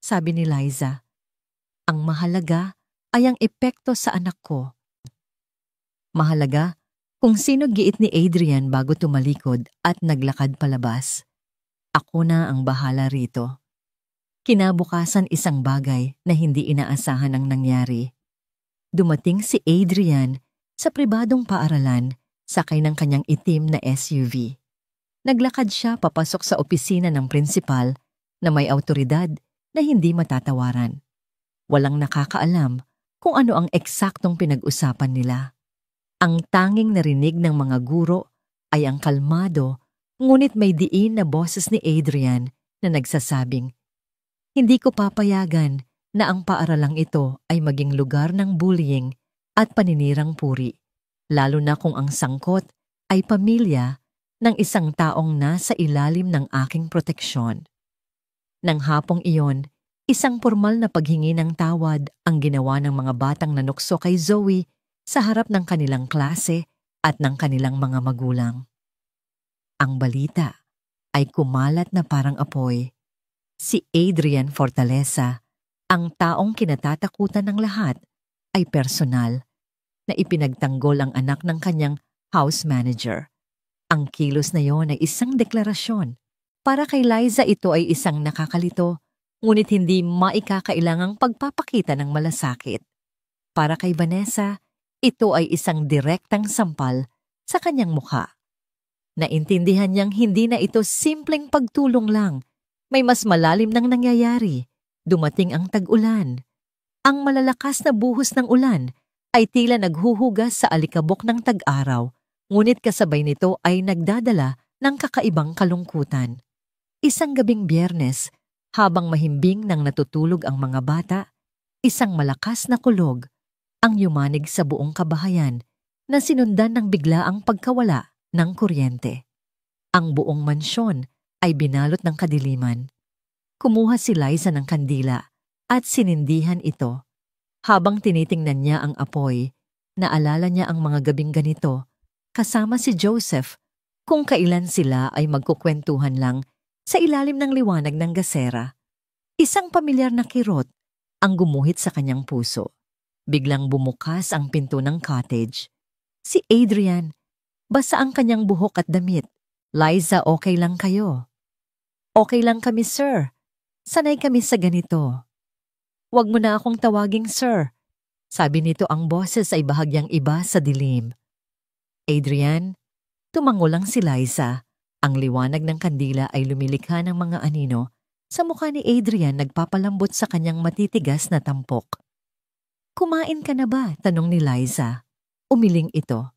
sabi ni Liza. Ang mahalaga ay ang epekto sa anak ko. Mahalaga kung sino, giit ni Adrian bago tumalikod at naglakad palabas. Ako na ang bahala rito. Kinabukasan isang bagay na hindi inaasahan ang nangyari. Dumating si Adrian sa pribadong paaralan sakay ng kanyang itim na SUV. Naglakad siya papasok sa opisina ng prinsipal na may awtoridad na hindi matatawaran. Walang nakakaalam kung ano ang eksaktong pinag-usapan nila. Ang tanging narinig ng mga guro ay ang kalmado ngunit may diin na boses ni Adrian na nagsasabing, "Hindi ko papayagan na ang paaralang ito ay maging lugar ng bullying at paninirang puri, lalo na kung ang sangkot ay pamilya ng isang taong nasa ilalim ng aking proteksyon." Nang hapong iyon, isang formal na paghingi ng tawad ang ginawa ng mga batang nanukso kay Zoe sa harap ng kanilang klase at ng kanilang mga magulang. Ang balita ay kumalat na parang apoy. Si Adrian Fortaleza, ang taong kinatatakutan ng lahat, ay personal na ipinagtanggol ang anak ng kanyang house manager. Ang kilos na yon ay isang deklarasyon. Para kay Liza ito ay isang nakakalito, ngunit hindi maikakailangang pagpapakita ng malasakit. Para kay Vanessa, ito ay isang direktang sampal sa kanyang mukha. Naintindihan niyang hindi na ito simpleng pagtulong lang. May mas malalim nang nangyayari. Dumating ang tag-ulan. Ang malalakas na buhos ng ulan ay tila naghuhugas sa alikabok ng tag-araw, ngunit kasabay nito ay nagdadala ng kakaibang kalungkutan. Isang gabing Biyernes, habang mahimbing nang natutulog ang mga bata, isang malakas na kulog ang yumanig sa buong kabahayan na sinundan ng biglaang pagkawala ng kuryente. Ang buong mansyon ay binalot ng kadiliman. Kumuha si Liza ng kandila at sinindihan ito. Habang tinitingnan niya ang apoy, naalala niya ang mga gabing ganito kasama si Joseph kung kailan sila ay magkukwentuhan lang sa ilalim ng liwanag ng gasera. Isang pamilyar na kirot ang gumuhit sa kanyang puso. Biglang bumukas ang pinto ng cottage. Si Adrian, basa ang kanyang buhok at damit. "Liza, okay lang kayo?" "Okay lang kami, sir. Sanay kami sa ganito." "Huwag mo na akong tawaging sir." Sabi nito, ang boses ay bahagyang iba sa dilim. "Adrian," tumango lang si Liza. Ang liwanag ng kandila ay lumilikha ng mga anino. Sa mukha ni Adrian nagpapalambot sa kanyang matitigas na tampok. "Kumain ka na ba?" tanong ni Liza. Umiling ito.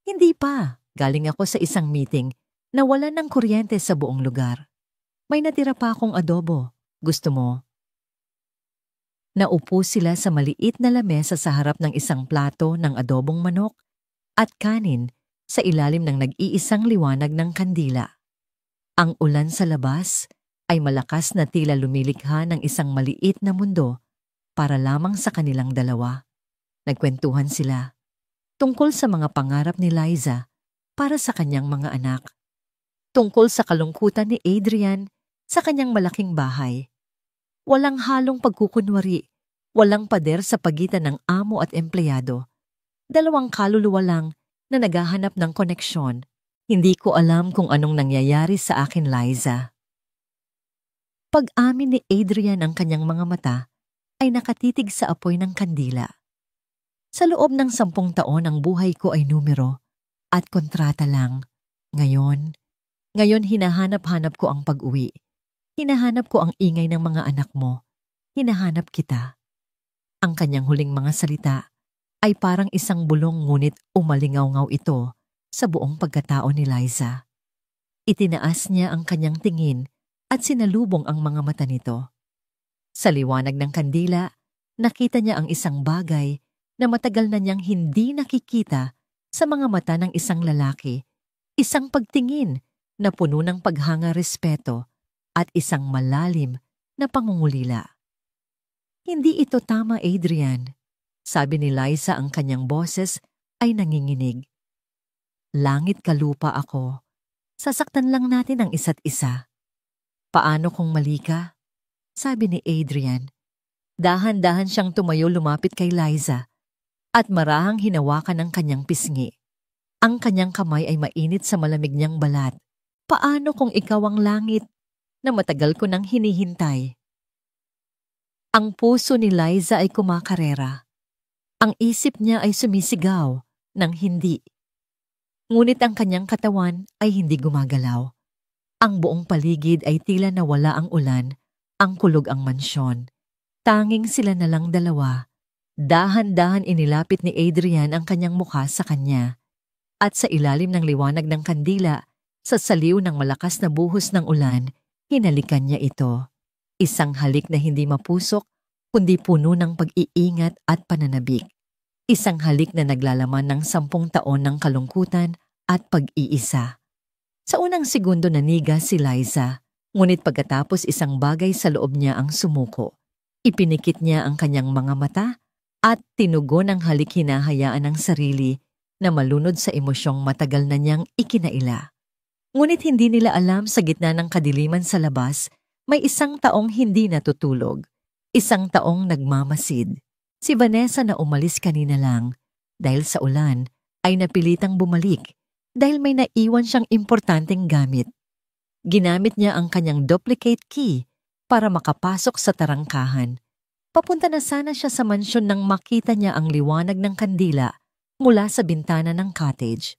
"Hindi pa. Galing ako sa isang meeting. Nawalan ng kuryente sa buong lugar. May natira pa akong adobo. Gusto mo?" Naupo sila sa maliit na lamesa sa harap ng isang plato ng adobong manok at kanin sa ilalim ng nag-iisang liwanag ng kandila. Ang ulan sa labas ay malakas na tila lumilikha ng isang maliit na mundo para lamang sa kanilang dalawa. Nagkwentuhan sila tungkol sa mga pangarap ni Liza para sa kanyang mga anak. Tungkol sa kalungkutan ni Adrian sa kanyang malaking bahay. Walang halong pagkukunwari, walang pader sa pagitan ng amo at empleyado. Dalawang kaluluwa lang na naghahanap ng koneksyon. "Hindi ko alam kung anong nangyayari sa akin, Liza." Pag-amin ni Adrian ang kanyang mga mata ay nakatitig sa apoy ng kandila. "Sa loob ng 10 taon ang buhay ko ay numero at kontrata lang. Ngayon hinahanap-hanap ko ang pag-uwi. Hinahanap ko ang ingay ng mga anak mo. Hinahanap kita." Ang kanyang huling mga salita ay parang isang bulong ngunit umalingaw-ngaw ito sa buong pagkatao ni Liza. Itinaas niya ang kanyang tingin at sinalubong ang mga mata nito. Sa liwanag ng kandila, nakita niya ang isang bagay na matagal na niyang hindi nakikita sa mga mata ng isang lalaki, isang pagtingin na puno ng paghanga, respeto at isang malalim na pangungulila. "Hindi ito tama, Adrian," sabi ni Liza, ang kanyang boses ay nanginginig. "Langit ka lupa ako. Sasaktan lang natin ang isa't isa." "Paano kung mali ka?" sabi ni Adrian. Dahan-dahan siyang tumayo, lumapit kay Liza at marahang hinawakan ang kanyang pisngi. Ang kanyang kamay ay mainit sa malamig niyang balat. "Paano kung ikaw ang langit na matagal ko nang hinihintay?" Ang puso ni Liza ay kumakarera. Ang isip niya ay sumisigaw ng hindi. Ngunit ang kanyang katawan ay hindi gumagalaw. Ang buong paligid ay tila nawala ang ulan, ang kulog ang mansyon. Tanging sila na lang dalawa, Dahan-dahan inilapit ni Adrian ang kanyang mukha sa kanya. At sa ilalim ng liwanag ng kandila, sa saliw ng malakas na buhos ng ulan, hinalikan niya ito. Isang halik na hindi mapusok, kundi puno ng pag-iingat at pananabik. Isang halik na naglalaman ng 10 taon ng kalungkutan at pag-iisa. Sa unang segundo naniga si Liza, ngunit pagkatapos isang bagay sa loob niya ang sumuko. Ipinikit niya ang kanyang mga mata at tinugon ang halik hinahayaan ng sarili na malunod sa emosyong matagal na niyang ikinaila. Ngunit hindi nila alam sa gitna ng kadiliman sa labas, may isang taong hindi natutulog. Isang taong nagmamasid. Si Vanessa na umalis kanina lang dahil sa ulan ay napilitang bumalik dahil may naiwan siyang importanteng gamit. Ginamit niya ang kanyang duplicate key para makapasok sa tarangkahan. Papunta na sana siya sa mansyon nang makita niya ang liwanag ng kandila mula sa bintana ng cottage.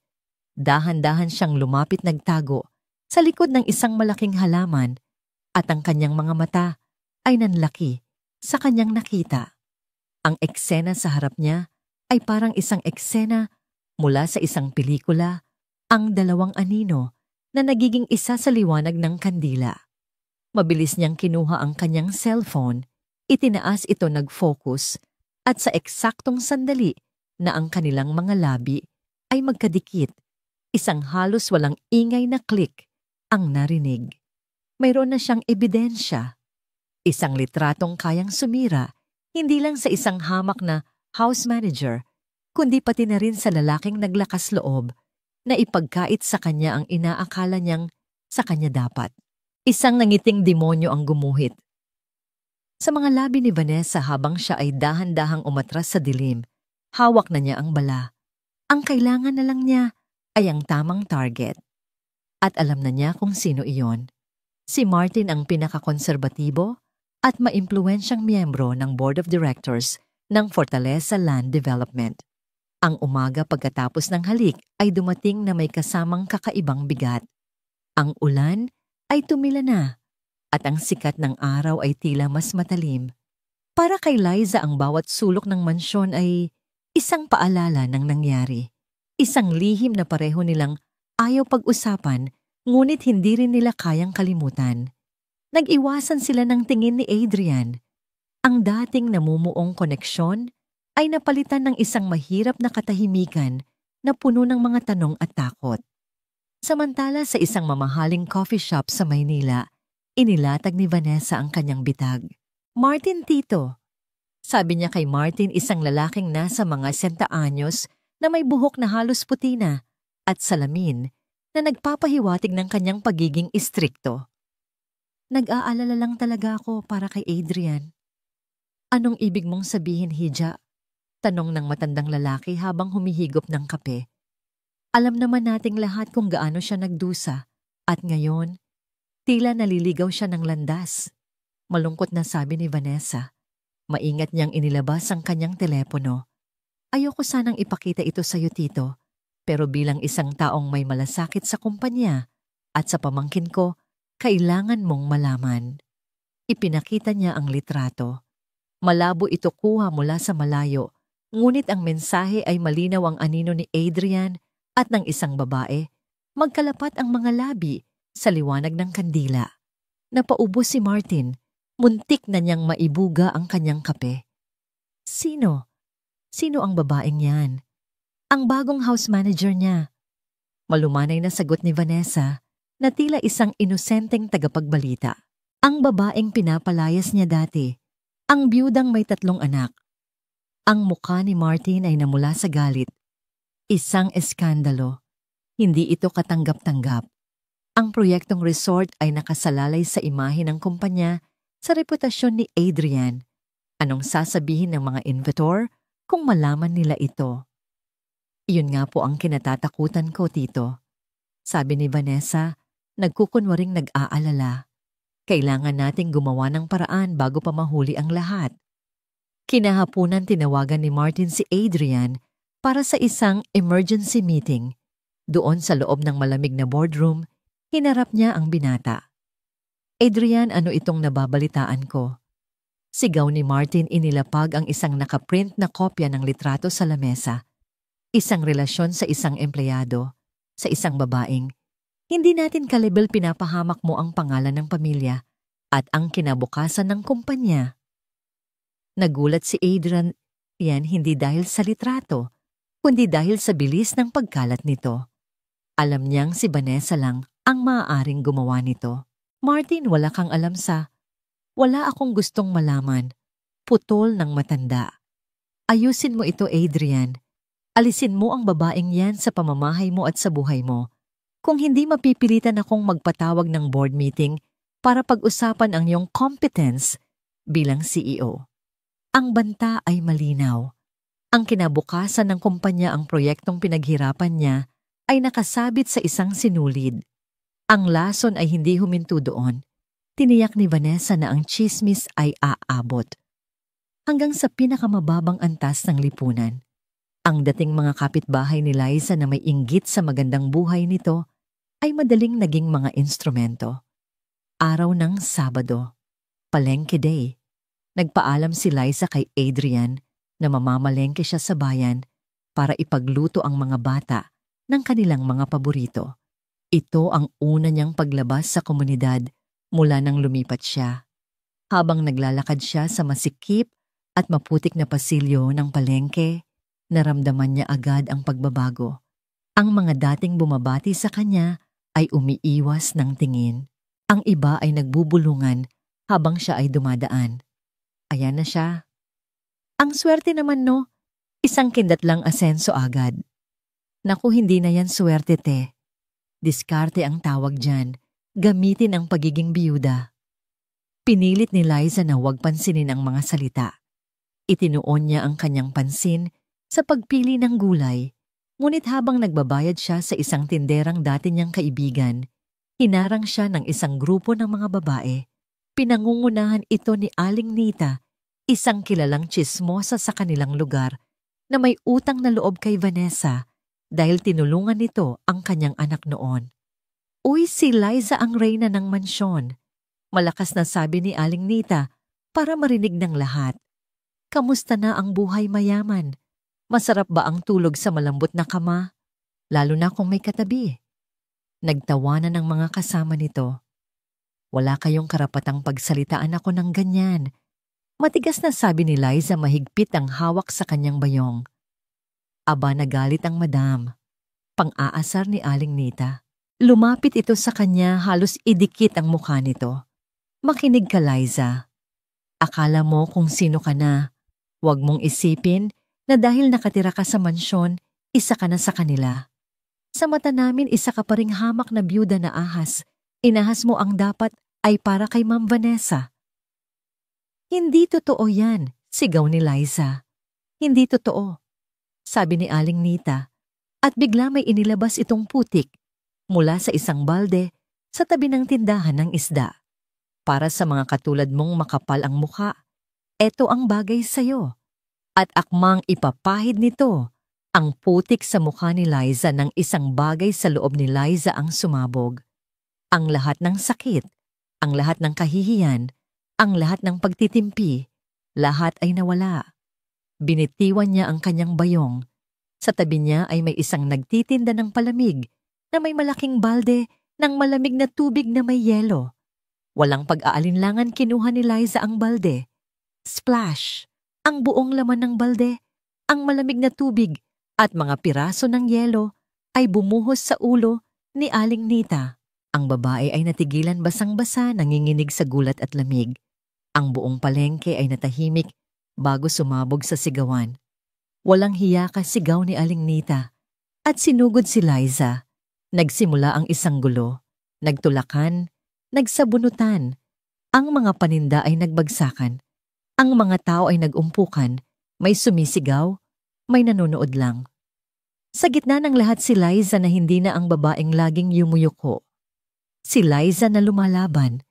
Dahan-dahan siyang lumapit nagtago sa likod ng isang malaking halaman at ang kanyang mga mata ay nanlaki sa kanyang nakita. Ang eksena sa harap niya ay parang isang eksena mula sa isang pelikula, ang dalawang anino na nagiging isa sa liwanag ng kandila. Mabilis niyang kinuha ang kanyang cellphone, itinaas ito nag-focus at sa eksaktong sandali na ang kanilang mga labi ay magkadikit, isang halos walang ingay na click ang narinig. Mayroon na siyang ebidensya. Isang litratong kayang sumira, hindi lang sa isang hamak na house manager, kundi pati na rin sa lalaking naglakas loob na ipagkait sa kanya ang inaakala niyang sa kanya dapat. Isang nangiting demonyo ang gumuhit sa mga labi ni Vanessa habang siya ay dahan-dahang umatras sa dilim. Hawak na niya ang bala. Ang kailangan na lang niya ay ang tamang target. At alam na niya kung sino iyon. Si Martin ang pinakakonserbatibo at maimpluwensyang miyembro ng Board of Directors ng Fortaleza Land Development. Ang umaga pagkatapos ng halik ay dumating na may kasamang kakaibang bigat. Ang ulan ay tumila na at ang sikat ng araw ay tila mas matalim. Para kay Liza ang bawat sulok ng mansyon ay isang paalala ng nangyari. Isang lihim na pareho nilang ayaw pag-usapan ngunit hindi rin nila kayang kalimutan. Nag-iwasan sila ng tingin ni Adrian. Ang dating namumuong koneksyon ay napalitan ng isang mahirap na katahimikan na puno ng mga tanong at takot. Samantala sa isang mamahaling coffee shop sa Maynila, inilatag ni Vanessa ang kanyang bitag. "Martin, tito." Sabi niya kay Martin, isang lalaking nasa mga 60 anyos na may buhok na halos puti na at salamin na nagpapahiwatig ng kanyang pagiging istrikto. "Nag-aalala lang talaga ako para kay Adrian." "Anong ibig mong sabihin, Hija?" Tanong ng matandang lalaki habang humihigop ng kape. Alam naman nating lahat kung gaano siya nagdusa at ngayon, tila naliligaw siya ng landas. Malungkot na sabi ni Vanessa. Maingat niyang inilabas ang kanyang telepono. "Ayoko sanang ipakita ito sa iyo, tito, pero bilang isang taong may malasakit sa kumpanya at sa pamangkin ko, kailangan mong malaman." Ipinakita niya ang litrato. Malabo ito kuha mula sa malayo, ngunit ang mensahe ay malinaw ang anino ni Adrian at ng isang babae. Magkalapat ang mga labi sa liwanag ng kandila. Napaubos si Martin. Muntik na niyang maibuga ang kanyang kape. Sino? Sino ang babaeng yan? Ang bagong house manager niya. Malumanay na sagot ni Vanessa na tila isang inosenteng tagapagbalita. Ang babaeng pinapalayas niya dati. Ang biyudang may 3 anak. Ang mukha ni Martin ay namula sa galit. Isang eskandalo. Hindi ito katanggap-tanggap. Ang proyektong resort ay nakasalalay sa imahe ng kumpanya sa reputasyon ni Adrian. Anong sasabihin ng mga invitor kung malaman nila ito? Iyon nga po ang kinatatakutan ko, tito. Sabi ni Vanessa, nagkukunwaring nag-aalala. Kailangan nating gumawa ng paraan bago pa mahuli ang lahat. Kinahapunan tinawagan ni Martin si Adrian para sa isang emergency meeting. Doon sa loob ng malamig na boardroom, hinarap niya ang binata. "Adrian, ano itong nababalitaan ko? Sigaw ni Martin, inilapag ang isang nakaprint na kopya ng litrato sa lamesa. Isang relasyon sa isang empleyado, sa isang babaeng. Hindi natin kalibel pinapahamak mo ang pangalan ng pamilya at ang kinabukasan ng kumpanya. Nagulat si Adrian, yan hindi dahil sa litrato, kundi dahil sa bilis ng pagkalat nito. Alam niyang si Vanessa lang ang maaaring gumawa nito. Martin, wala kang alam sa... Wala akong gustong malaman. Putol ng matanda. Ayusin mo ito, Adrian. Alisin mo ang babaeng yan sa pamamahay mo at sa buhay mo. Kung hindi, mapipilitan akong magpatawag ng board meeting para pag-usapan ang iyong competence bilang CEO. Ang banta ay malinaw. Ang kinabukasan ng kumpanya, ang proyektong pinaghirapan niya ay nakasabit sa isang sinulid. Ang lason ay hindi huminto doon. Tiniyak ni Vanessa na ang chismis ay aabot hanggang sa pinakamababang antas ng lipunan. Ang dating mga kapitbahay ni Liza na may inggit sa magandang buhay nito ay madaling naging mga instrumento. Araw ng Sabado, Palengke Day. Nagpaalam si Liza kay Adrian na mamamalengke siya sa bayan para ipagluto ang mga bata ng kanilang mga paborito. Ito ang una niyang paglabas sa komunidad mula nang lumipat siya. Habang naglalakad siya sa masikip at maputik na pasilyo ng palengke, naramdaman niya agad ang pagbabago. Ang mga dating bumabati sa kanya ay umiiwas ng tingin. Ang iba ay nagbubulungan habang siya ay dumadaan. Ayan na siya. Ang swerte naman, no? Isang kindat lang asenso agad. Naku, hindi na yan swerte, te. Diskarte ang tawag dyan. Gamitin ang pagiging biyuda. Pinilit ni Liza na huwag pansinin ang mga salita. Itinuon niya ang kanyang pansin sa pagpili ng gulay, ngunit habang nagbabayad siya sa isang tinderang dati niyang kaibigan, hinarang siya ng isang grupo ng mga babae. Pinangungunahan ito ni Aling Nita, isang kilalang tsismosa sa kanilang lugar na may utang na loob kay Vanessa dahil tinulungan nito ang kanyang anak noon. Uy, si Liza ang reyna ng mansyon. Malakas na sabi ni Aling Nita para marinig ng lahat. Kamusta na ang buhay mayaman? Masarap ba ang tulog sa malambot na kama? Lalo na kung may katabi. Nagtawanan ng mga kasama nito. Wala kayong karapatang pagsalitaan ako ng ganyan. Matigas na sabi ni Liza, mahigpit ang hawak sa kanyang bayong. Aba, nagalit ang madam. Pang-aasar ni Aling Nita. Lumapit ito sa kanya, halos idikit ang mukha nito. Makinig ka, Liza. Akala mo kung sino ka na. Huwag mong isipin na dahil nakatira ka sa mansyon, isa ka na sa kanila. Sa mata namin, isa ka pa ring hamak na byuda na ahas. Inahas mo ang dapat ay para kay Ma'am Vanessa. Hindi totoo yan, sigaw ni Liza. Hindi totoo, sabi ni Aling Nita, at bigla may inilabas itong putik mula sa isang balde sa tabi ng tindahan ng isda. Para sa mga katulad mong makapal ang mukha, eto ang bagay sa'yo. At akmang ipapahid nito ang putik sa mukha ni Liza ng isang bagay sa loob ni Liza ang sumabog. Ang lahat ng sakit, ang lahat ng kahihiyan, ang lahat ng pagtitimpi, lahat ay nawala. Binitiwan niya ang kanyang bayong. Sa tabi niya ay may isang nagtitinda ng palamig na may malaking balde ng malamig na tubig na may yelo. Walang pag-aalinlangan kinuha ni Liza ang balde. Splash! Ang buong laman ng balde, ang malamig na tubig at mga piraso ng yelo ay bumuhos sa ulo ni Aling Nita. Ang babae ay natigilan basang-basa, nanginginig sa gulat at lamig. Ang buong palengke ay natahimik bago sumabog sa sigawan. Walang hiya ka, sigaw ni Aling Nita. At sinugod si Liza. Nagsimula ang isang gulo. Nagtulakan, nagsabunutan. Ang mga paninda ay nagbagsakan. Ang mga tao ay nag-umpukan, may sumisigaw, may nanonood lang. Sa gitna ng lahat si Liza na hindi na ang babaeng laging yumuyuko. Si Liza na lumalaban.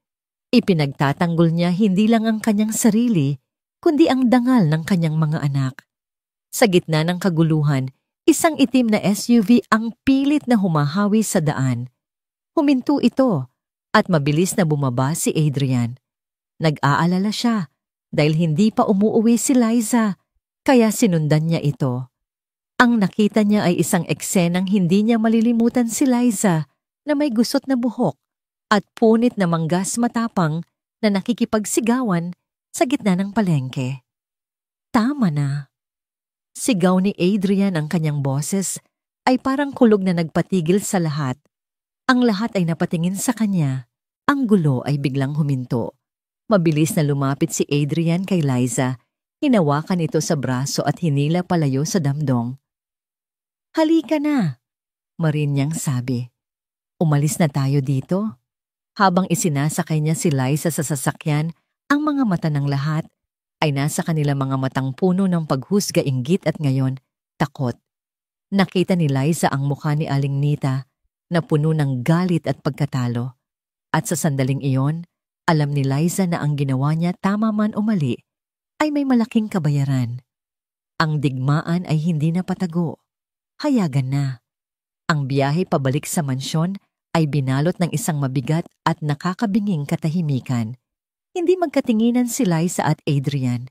Ipinagtatanggol niya hindi lang ang kanyang sarili, kundi ang dangal ng kanyang mga anak. Sa gitna ng kaguluhan, isang itim na SUV ang pilit na humahawi sa daan. Huminto ito at mabilis na bumaba si Adrian. Nag-aalala siya. dahil hindi pa umuuwi si Liza, kaya sinundan niya ito. Ang nakita niya ay isang eksenang hindi niya malilimutan si Liza na may gusot na buhok at punit na manggas matapang na nakikipagsigawan sa gitna ng palengke. Tama na. Sigaw ni Adrian ang kanyang boses ay parang kulog na nagpatigil sa lahat. Ang lahat ay napatingin sa kanya. Ang gulo ay biglang huminto. Mabilis na lumapit si Adrian kay Liza. Hinawakan ito sa braso at hinila palayo sa damdong. Halika na, marin niyang sabi. Umalis na tayo dito. Habang isinasakay niya si Liza sa sasakyan, ang mga mata ng lahat ay nasa kanila mga matang puno ng paghusga, inggit at ngayon, takot. Nakita ni Liza ang mukha ni Aling Nita na puno ng galit at pagkatalo. At sa sandaling iyon, alam ni Liza na ang ginawa niya, tama man o mali, ay may malaking kabayaran. Ang digmaan ay hindi na patago. Hayagan na. Ang biyahe pabalik sa mansyon ay binalot ng isang mabigat at nakakabinging katahimikan. Hindi magkatinginan si Liza at Adrian.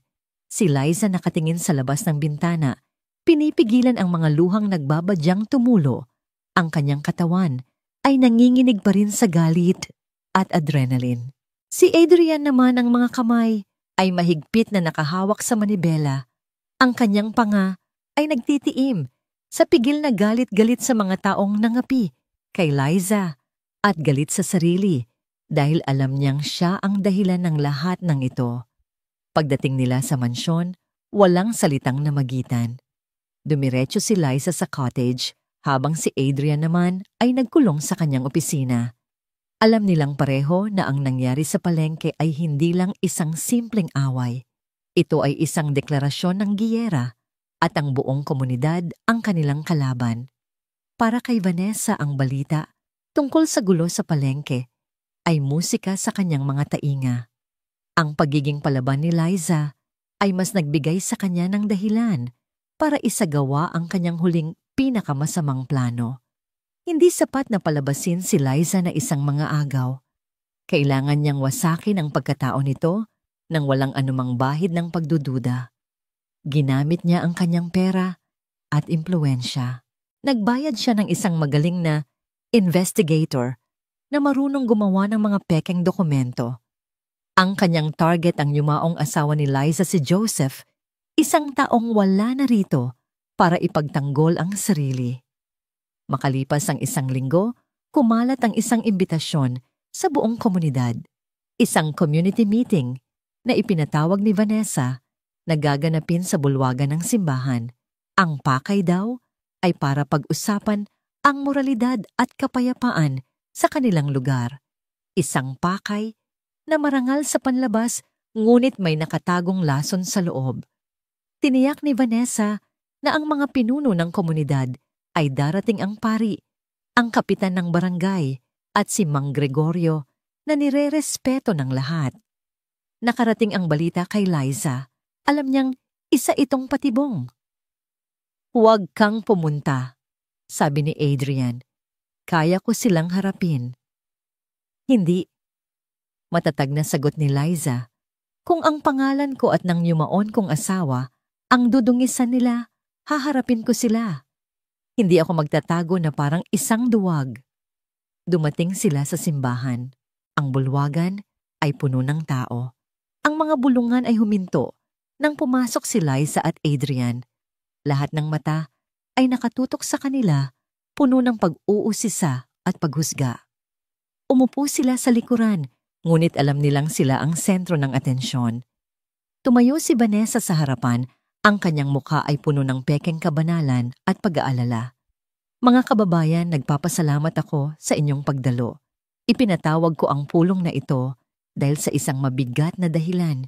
Si Liza nakatingin sa labas ng bintana, pinipigilan ang mga luhang nagbabadyang tumulo. Ang kanyang katawan ay nanginginig pa rin sa galit at adrenaline. Si Adrian naman, ang mga kamay ay mahigpit na nakahawak sa manibela. Ang kanyang panga ay nagtitiim sa pigil na galit-galit sa mga taong nangapi kay Liza at galit sa sarili dahil alam niyang siya ang dahilan ng lahat ng ito. Pagdating nila sa mansyon, walang salitang namagitan. Dumiretso si Liza sa cottage habang si Adrian naman ay nagkulong sa kanyang opisina. Alam nilang pareho na ang nangyari sa palengke ay hindi lang isang simpleng away. Ito ay isang deklarasyon ng giyera at ang buong komunidad ang kanilang kalaban. Para kay Vanessa, ang balita tungkol sa gulo sa palengke ay musika sa kanyang mga tainga. Ang pagiging palaban ni Liza ay mas nagbigay sa kanya ng dahilan para isagawa ang kanyang huling pinakamasamang plano. Hindi sapat na palabasin si Liza na isang mga agaw. Kailangan niyang wasakin ang pagkatao nito nang walang anumang bahid ng pagdududa. Ginamit niya ang kanyang pera at impluwensya. Nagbayad siya ng isang magaling na investigator na marunong gumawa ng mga pekeng dokumento. Ang kanyang target, ang yumaong asawa ni Liza, si Joseph, isang taong wala na rito para ipagtanggol ang sarili. Makalipas ang isang linggo, kumalat ang isang imbitasyon sa buong komunidad. Isang community meeting na ipinatawag ni Vanessa na gaganapin sa bulwagan ng simbahan. Ang pakay daw ay para pag-usapan ang moralidad at kapayapaan sa kanilang lugar. Isang pakay na marangal sa panlabas ngunit may nakatagong lason sa loob. Tiniyak ni Vanessa na ang mga pinuno ng komunidad ay darating ang pari, ang kapitan ng barangay at si Mang Gregorio na nirerespeto ng lahat. Nakarating ang balita kay Liza. Alam niyang isa itong patibong. Huwag kang pumunta, sabi ni Adrian. Kaya ko silang harapin. Hindi. Matatag na sagot ni Liza. Kung ang pangalan ko at ng yumaon kong asawa ang dudungisan nila, haharapin ko sila. Hindi ako magtatago na parang isang duwag. Dumating sila sa simbahan. Ang bulwagan ay puno ng tao. Ang mga bulungan ay huminto nang pumasok si Liza at Adrian. Lahat ng mata ay nakatutok sa kanila, puno ng pag-uusisa at paghusga. Umupo sila sa likuran, ngunit alam nilang sila ang sentro ng atensyon. Tumayo si Vanessa sa harapan, ang kanyang mukha ay puno ng pekeng kabanalan at pag-aalala. Mga kababayan, nagpapasalamat ako sa inyong pagdalo. Ipinatawag ko ang pulong na ito dahil sa isang mabigat na dahilan.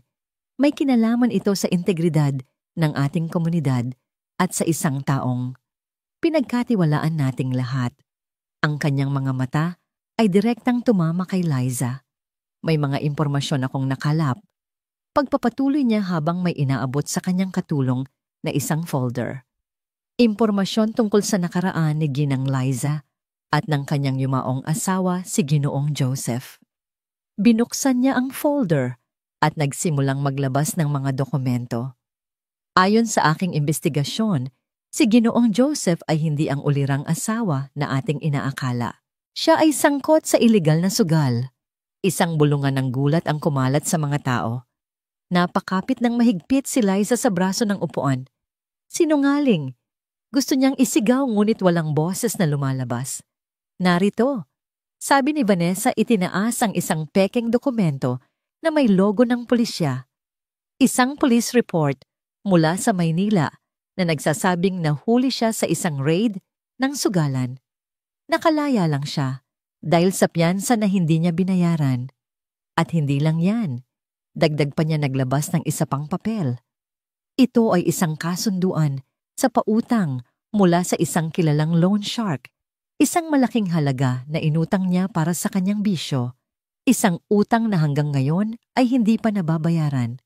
May kinalaman ito sa integridad ng ating komunidad at sa isang taong pinagkatiwalaan nating lahat. Ang kanyang mga mata ay direktang tumama kay Liza. May mga impormasyon akong nakalap. Pagpapatuloy niya habang may inaabot sa kanyang katulong na isang folder. Impormasyon tungkol sa nakaraan ni Ginang Liza at ng kanyang yumaong asawa si Ginoong Joseph. Binuksan niya ang folder at nagsimulang maglabas ng mga dokumento. Ayon sa aking investigasyon, si Ginoong Joseph ay hindi ang ulirang asawa na ating inaakala. Siya ay sangkot sa iligal na sugal. Isang bulungan ng gulat ang kumalat sa mga tao. Napakapit ng mahigpit si Liza sa braso ng upuan. Sinungaling. Gusto niyang isigaw ngunit walang boses na lumalabas. Narito. Sabi ni Vanessa, itinaas ang isang pekeng dokumento na may logo ng pulisya. Isang police report mula sa Maynila na nagsasabing nahuli siya sa isang raid ng sugalan. Nakalaya lang siya dahil sa piyansa na hindi niya binayaran. At hindi lang yan. Dagdag pa niya naglabas ng isa pang papel. Ito ay isang kasunduan sa pautang mula sa isang kilalang loan shark. Isang malaking halaga na inutang niya para sa kanyang bisyo. Isang utang na hanggang ngayon ay hindi pa nababayaran.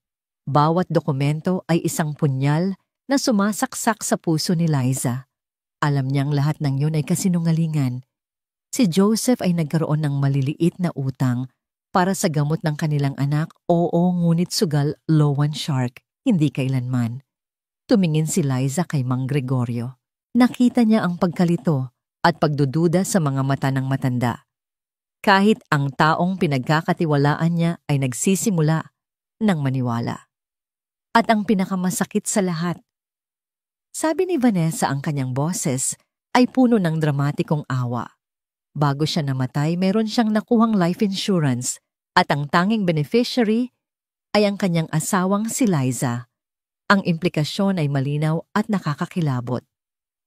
Bawat dokumento ay isang punyal na sumasaksak sa puso ni Liza. Alam niyang lahat ng yun ay kasinungalingan. Si Joseph ay nagkaroon ng maliliit na utang para sa gamot ng kanilang anak, oo ngunit sugal loan shark, hindi kailanman. Tumingin si Liza kay Mang Gregorio. Nakita niya ang pagkalito at pagdududa sa mga mata ng matanda. Kahit ang taong pinagkakatiwalaan niya ay nagsisimula ng maniwala. At ang pinakamasakit sa lahat, sabi ni Vanessa, ang kanyang boses ay puno ng dramatikong awa. Bago siya namatay, meron siyang nakuhang life insurance at ang tanging beneficiary ay ang kanyang asawang si Liza. Ang implikasyon ay malinaw at nakakakilabot.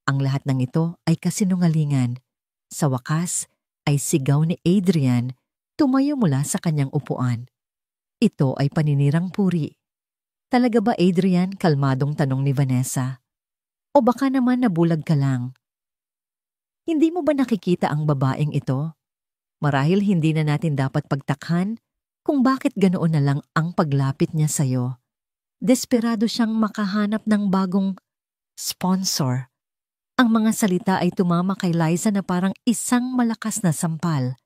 Ang lahat ng ito ay kasinungalingan. Sa wakas ay sigaw ni Adrian tumayo mula sa kanyang upuan. Ito ay paninirang puri. Talaga ba, Adrian? Kalmadong tanong ni Vanessa. O baka naman nabulag ka lang? Hindi mo ba nakikita ang babaeng ito? Marahil hindi na natin dapat pagtakhan kung bakit ganoon na lang ang paglapit niya sa'yo. Desperado siyang makahanap ng bagong sponsor. Ang mga salita ay tumama kay Liza na parang isang malakas na sampal.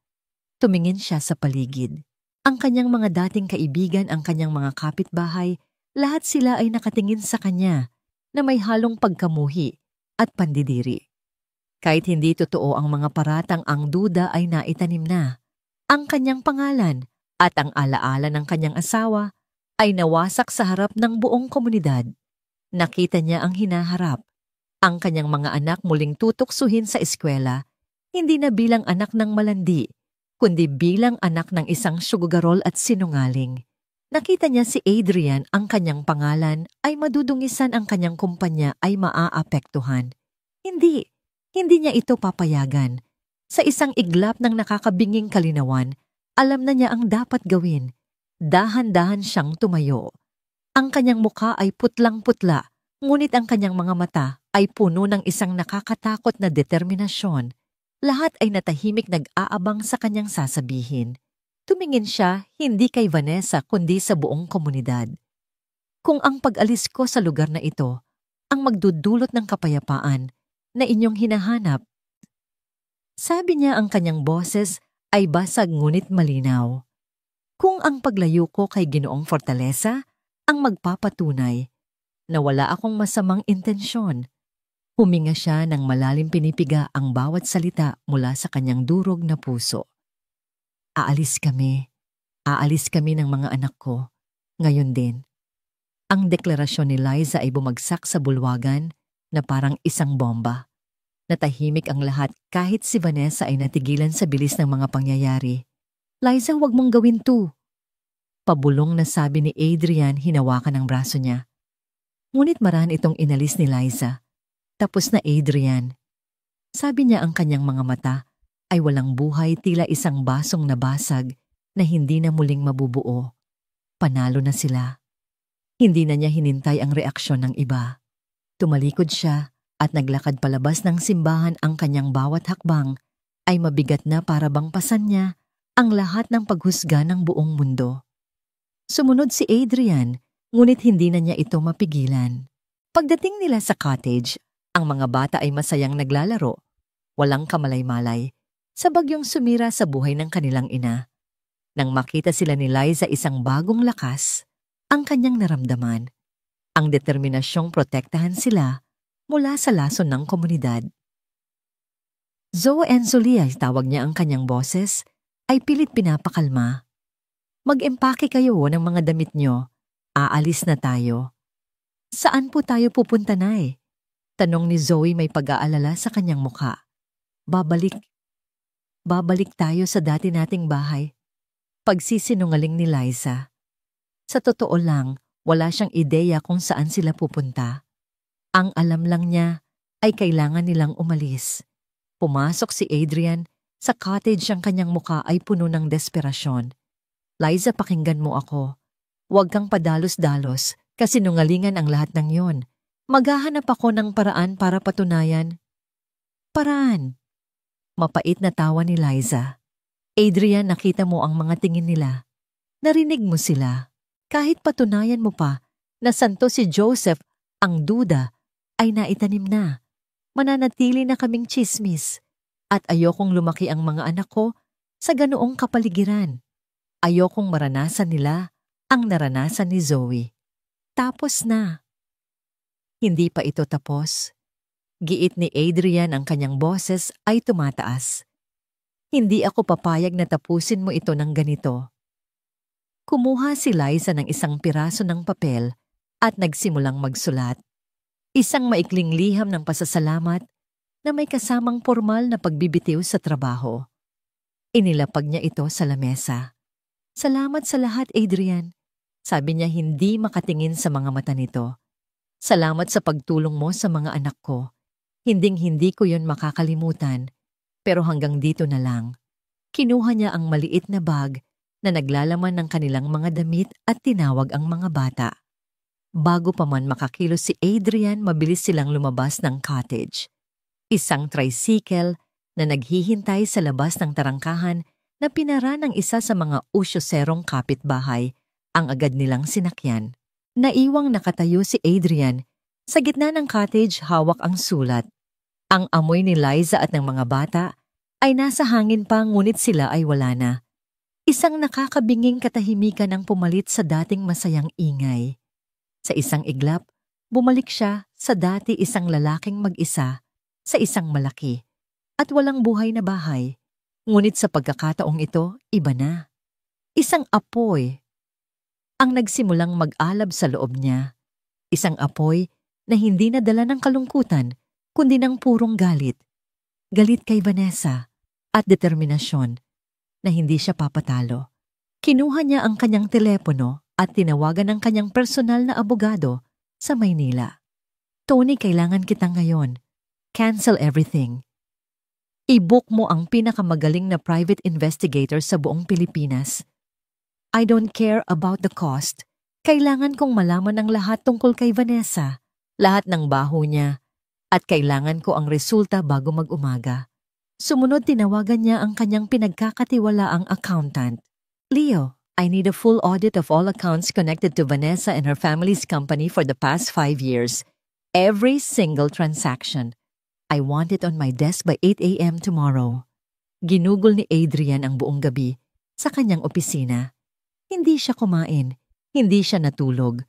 Tumingin siya sa paligid. Ang kanyang mga dating kaibigan, ang kanyang mga kapitbahay, lahat sila ay nakatingin sa kanya na may halong pagkamuhi at pandidiri. Kahit hindi totoo ang mga paratang, ang duda ay naitanim na. Ang kanyang pangalan at ang alaala ng kanyang asawa ay nawasak sa harap ng buong komunidad. Nakita niya ang hinaharap. Ang kanyang mga anak muling tutuksuhin sa eskwela, hindi na bilang anak ng malandi, kundi bilang anak ng isang sugugarol at sinungaling. Nakita niya si Adrian, ang kanyang pangalan ay madudungisan, ang kanyang kumpanya ay maaapektuhan. Hindi niya ito papayagan. Sa isang iglap ng nakakabinging kalinawan, alam na niya ang dapat gawin. Dahan-dahan siyang tumayo. Ang kanyang mukha ay putlang-putla, ngunit ang kanyang mga mata ay puno ng isang nakakatakot na determinasyon. Lahat ay natahimik nag-aabang sa kanyang sasabihin. Tumingin siya hindi kay Vanessa kundi sa buong komunidad. Kung ang pag-alis ko sa lugar na ito ang magdudulot ng kapayapaan na inyong hinahanap, sabi niya, ang kanyang boses ay basag ngunit malinaw. Kung ang paglayo ko kay Ginoong Fortaleza ang magpapatunay na wala akong masamang intensyon, huminga siya ng malalim, pinipiga ang bawat salita mula sa kanyang durog na puso. Aalis kami ng mga anak ko, ngayon din. Ang deklarasyon ni Liza ay bumagsak sa bulwagan na parang isang bomba. Natahimik ang lahat kahit si Vanessa ay natigilan sa bilis ng mga pangyayari. Liza, huwag mong gawin to. Pabulong na sabi ni Adrian, hinawakan ang braso niya. Ngunit marahan itong inalis ni Liza. Tapos na, Adrian. Sabi niya, ang kanyang mga mata ay walang buhay, tila isang basong nabasag na hindi na muling mabubuo. Panalo na sila. Hindi na niya hinintay ang reaksyon ng iba. Tumalikod siya at naglakad palabas ng simbahan. Ang kanyang bawat hakbang ay mabigat na para bang pasan niya ang lahat ng paghusga ng buong mundo. Sumunod si Adrian, ngunit hindi na niya ito mapigilan. Pagdating nila sa cottage, ang mga bata ay masayang naglalaro. Walang kamalay-malay sa bagyong sumira sa buhay ng kanilang ina. Nang makita sila ni Liza isang bagong lakas, ang kanyang naramdaman, ang determinasyong protektahan sila mula sa lason ng komunidad. Zoe and Zulia, tawag niya ang kanyang boses, ay pilit pinapakalma. Mag-empake kayo ng mga damit nyo. Aalis na tayo. Saan po tayo pupunta, Nay? Tanong ni Zoe may pag-aalala sa kanyang mukha. Babalik tayo sa dati nating bahay. Pagsisinungaling ni Liza. Sa totoo lang, wala siyang ideya kung saan sila pupunta. Ang alam lang niya ay kailangan nilang umalis. Pumasok si Adrian, sa cottage ang kanyang mukha ay puno ng desperasyon. Liza, pakinggan mo ako. Huwag kang padalos-dalos kasi nungalingan ang lahat ng yon. Maghahanap ako ng paraan para patunayan. Paraan? Mapait na tawa ni Liza. Adrian, nakita mo ang mga tingin nila. Narinig mo sila. Kahit patunayan mo pa na santo si Joseph, ang duda ay naitanim na. Mananatili na kaming tsismis at ayokong lumaki ang mga anak ko sa ganoong kapaligiran. Ayokong maranasan nila ang naranasan ni Zoe. Tapos na. Hindi pa ito tapos. Giit ni Adrian, ang kanyang boses ay tumataas. Hindi ako papayag na tapusin mo ito ng ganito. Kumuha si Liza ng isang piraso ng papel at nagsimulang magsulat. Isang maikling liham ng pasasalamat na may kasamang formal na pagbibitiw sa trabaho. Inilapag niya ito sa lamesa. Salamat sa lahat, Adrian. Sabi niya hindi makatingin sa mga mata nito. Salamat sa pagtulong mo sa mga anak ko. Hinding-hindi ko yon makakalimutan. Pero hanggang dito na lang. Kinuha niya ang maliit na bag na naglalaman ng kanilang mga damit at tinawag ang mga bata. Bago pa man makakilos si Adrian, mabilis silang lumabas ng cottage. Isang tricycle na naghihintay sa labas ng tarangkahan na pinara ng isa sa mga usyoserong kapitbahay ang agad nilang sinakyan. Naiwang nakatayo si Adrian. Sa gitna ng cottage, hawak ang sulat. Ang amoy ni Liza at ng mga bata ay nasa hangin pa, ngunit sila ay wala na. Isang nakakabinging katahimikan ang pumalit sa dating masayang ingay. Sa isang iglap, bumalik siya sa dati isang lalaking mag-isa sa isang malaki at walang buhay na bahay. Ngunit sa pagkakataong ito, iba na. Isang apoy ang nagsimulang mag-alab sa loob niya. Isang apoy na hindi nadala ng kalungkutan, kundi ng purong galit. Galit kay Vanessa at determinasyon na hindi siya papatalo. Kinuha niya ang kanyang telepono at tinawagan ang kanyang personal na abogado sa Maynila. Tony, kailangan kita ngayon. Cancel everything. I-book mo ang pinakamagaling na private investigator sa buong Pilipinas. I don't care about the cost. Kailangan kong malaman ang lahat tungkol kay Vanessa, lahat ng baho niya, at kailangan ko ang resulta bago mag-umaga. Sumunod, tinawagan niya ang kanyang pinagkakatiwalaang accountant. Leo, I need a full audit of all accounts connected to Vanessa and her family's company for the past 5 years. Every single transaction. I want it on my desk by 8 a.m. tomorrow. Ginugol ni Adrian ang buong gabi sa kanyang opisina. Hindi siya kumain, hindi siya natulog.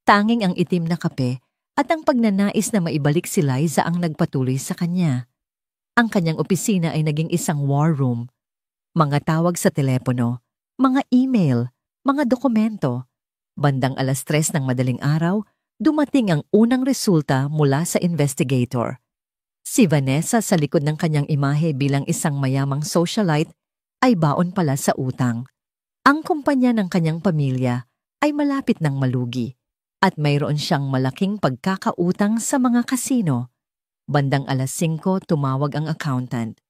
Tanging ang itim na kape at ang pagnanais na maibalik si Liza ang nagpatuloy sa kanya. Ang kanyang opisina ay naging isang war room. Mga tawag sa telepono, mga email, mga dokumento. Bandang 3:00 ng madaling araw, dumating ang unang resulta mula sa investigator. Si Vanessa, sa likod ng kanyang imahe bilang isang mayamang socialite, ay baon pala sa utang. Ang kumpanya ng kanyang pamilya ay malapit ng malugi at mayroon siyang malaking pagkakautang sa mga kasino. Bandang 5:00, tumawag ang accountant.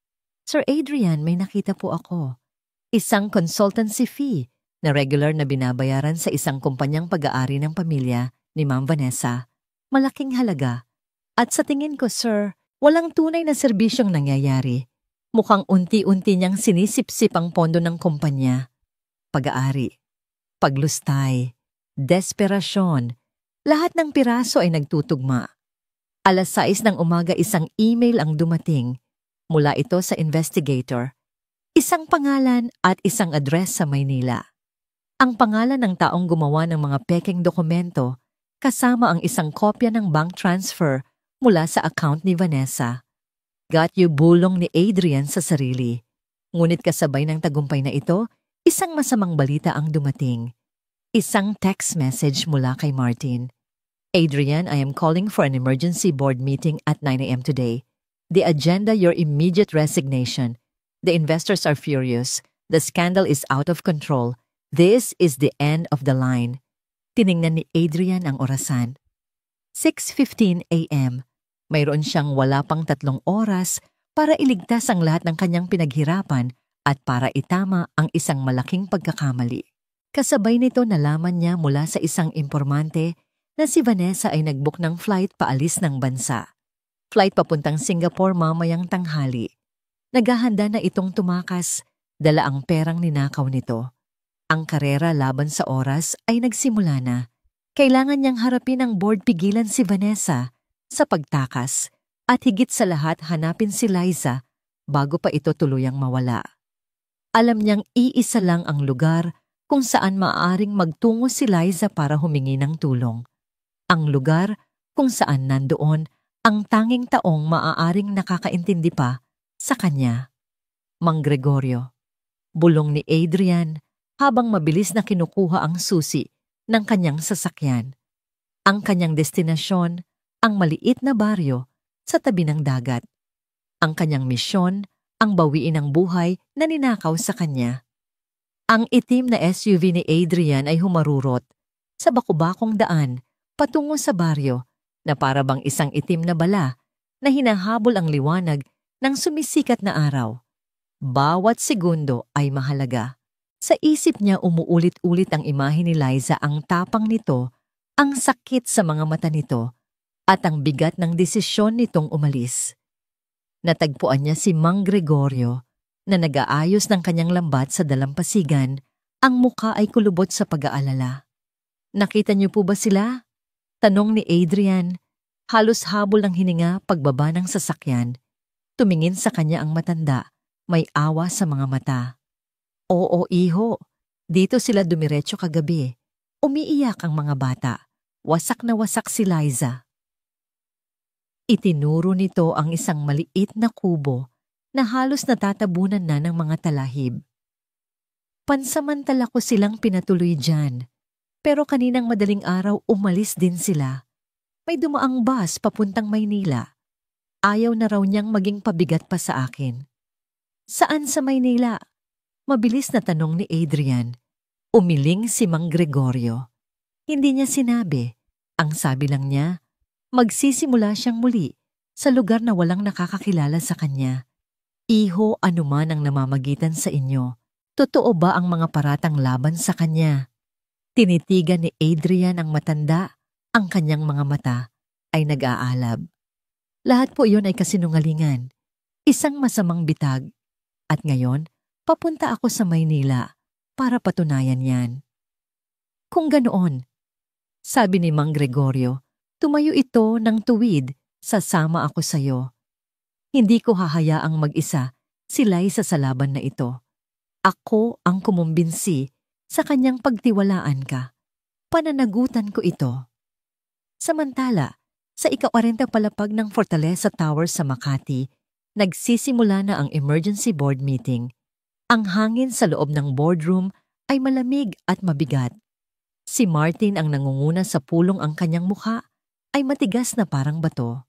Sir Adrian, may nakita po ako. Isang consultancy fee na regular na binabayaran sa isang kumpanyang pag-aari ng pamilya ni Ma'am Vanessa. Malaking halaga. At sa tingin ko, sir, walang tunay na serbisyong nangyayari. Mukhang unti-unti niyang sinisip-sip ang pondo ng kumpanya. Pag-aari, paglustay, desperasyon, lahat ng piraso ay nagtutugma. 6:00 ng umaga, isang email ang dumating. Mula ito sa investigator. Isang pangalan at isang address sa Maynila. Ang pangalan ng taong gumawa ng mga pekeng dokumento kasama ang isang kopya ng bank transfer mula sa account ni Vanessa. Got you bulong ni Adrian sa sarili. Ngunit kasabay ng tagumpay na ito, isang masamang balita ang dumating. Isang text message mula kay Martin. Adrian, I am calling for an emergency board meeting at 9 a.m. today. The agenda, your immediate resignation. The investors are furious. The scandal is out of control. This is the end of the line. Tiningnan ni Adrian ang orasan. 6:15 a.m. Mayroon siyang wala pang 3 oras para iligtas ang lahat ng kanyang pinaghirapan at para itama ang isang malaking pagkakamali. Kasabay nito nalaman niya mula sa isang impormante na si Vanessa ay nag-book ng flight paalis ng bansa. Flight papuntang Singapore mamayang tanghali. Naghahanda na itong tumakas, dala ang perang ninakaw nito. Ang karera laban sa oras ay nagsimula na. Kailangan niyang harapin ang board pigilan si Vanessa sa pagtakas at higit sa lahat hanapin si Liza bago pa ito tuluyang mawala. Alam niyang iisa lang ang lugar kung saan maaaring magtungo si Liza para humingi ng tulong. Ang lugar kung saan nandoon ang tanging taong maaaring nakakaintindi pa sa kanya. Mang Gregorio. Bulong ni Adrian habang mabilis na kinukuha ang susi ng kanyang sasakyan. Ang kanyang destinasyon, ang maliit na baryo sa tabi ng dagat. Ang kanyang misyon, ang bawiin ang buhay na ninakaw sa kanya. Ang itim na SUV ni Adrian ay humarurot sa bakubakong daan patungo sa baryo na para bang isang itim na bala na hinahabol ang liwanag ng sumisikat na araw. Bawat segundo ay mahalaga. Sa isip niya umuulit-ulit ang imahe ni Liza, ang tapang nito, ang sakit sa mga mata nito, at ang bigat ng desisyon nitong umalis. Natagpuan niya si Mang Gregorio na nag-aayos ng kanyang lambat sa dalampasigan, ang muka ay kulubot sa pag-aalala. Nakita niyo po ba sila? Tanong ni Adrian, halos habol ng hininga pagbaba ng sasakyan. Tumingin sa kanya ang matanda, may awa sa mga mata. Oo, iho. Dito sila dumiretso kagabi. Umiiyak ang mga bata. Wasak na wasak si Liza. Itinuro nito ang isang maliit na kubo na halos natatabunan na ng mga talahib. Pansamantala ko silang pinatuloy dyan. Pero kaninang madaling araw umalis din sila. May dumaang bus papuntang Maynila. Ayaw na raw niyang maging pabigat pa sa akin. Saan sa Maynila? Mabilis na tanong ni Adrian. Umiling si Mang Gregorio. Hindi niya sinabi. Ang sabi lang niya, magsisimula siyang muli sa lugar na walang nakakakilala sa kanya. Iho, anuman ang namamagitan sa inyo. Totoo ba ang mga paratang laban sa kanya? Tinitigan ni Adrian ang matanda, ang kanyang mga mata ay nag-aalab. Lahat po iyon ay kasinungalingan, isang masamang bitag. At ngayon, papunta ako sa Maynila para patunayan yan. Kung ganoon, sabi ni Mang Gregorio, tumayo ito ng tuwid, sasama ako sayo. Hindi ko hahayaang mag-isa si Liza sa laban na ito. Ako ang kumumbinsi sa kanyang pagtiwalaan ka. Pananagutan ko ito. Samantala, sa ika-40 palapag ng Fortaleza Tower sa Makati, nagsisimula na ang emergency board meeting. Ang hangin sa loob ng boardroom ay malamig at mabigat. Si Martin ang nangunguna sa pulong, ang kanyang mukha ay matigas na parang bato.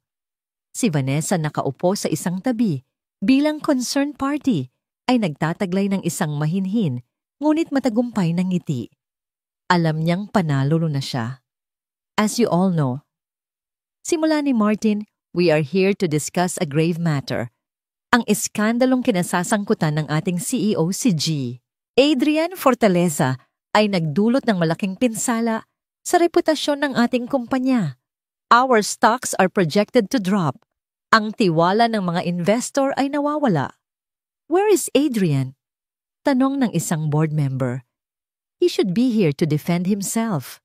Si Vanessa nakaupo sa isang tabi bilang concerned party ay nagtataglay ng isang mahinhin ngunit matagumpay ng ngiti. Alam niyang panalo na siya. As you all know, simula ni Martin, we are here to discuss a grave matter. Ang iskandalong kinasasangkutan ng ating CEO si G. Adrian Fortaleza ay nagdulot ng malaking pinsala sa reputasyon ng ating kumpanya. Our stocks are projected to drop. Ang tiwala ng mga investor ay nawawala. Where is Adrian? Tanong ng isang board member. He should be here to defend himself.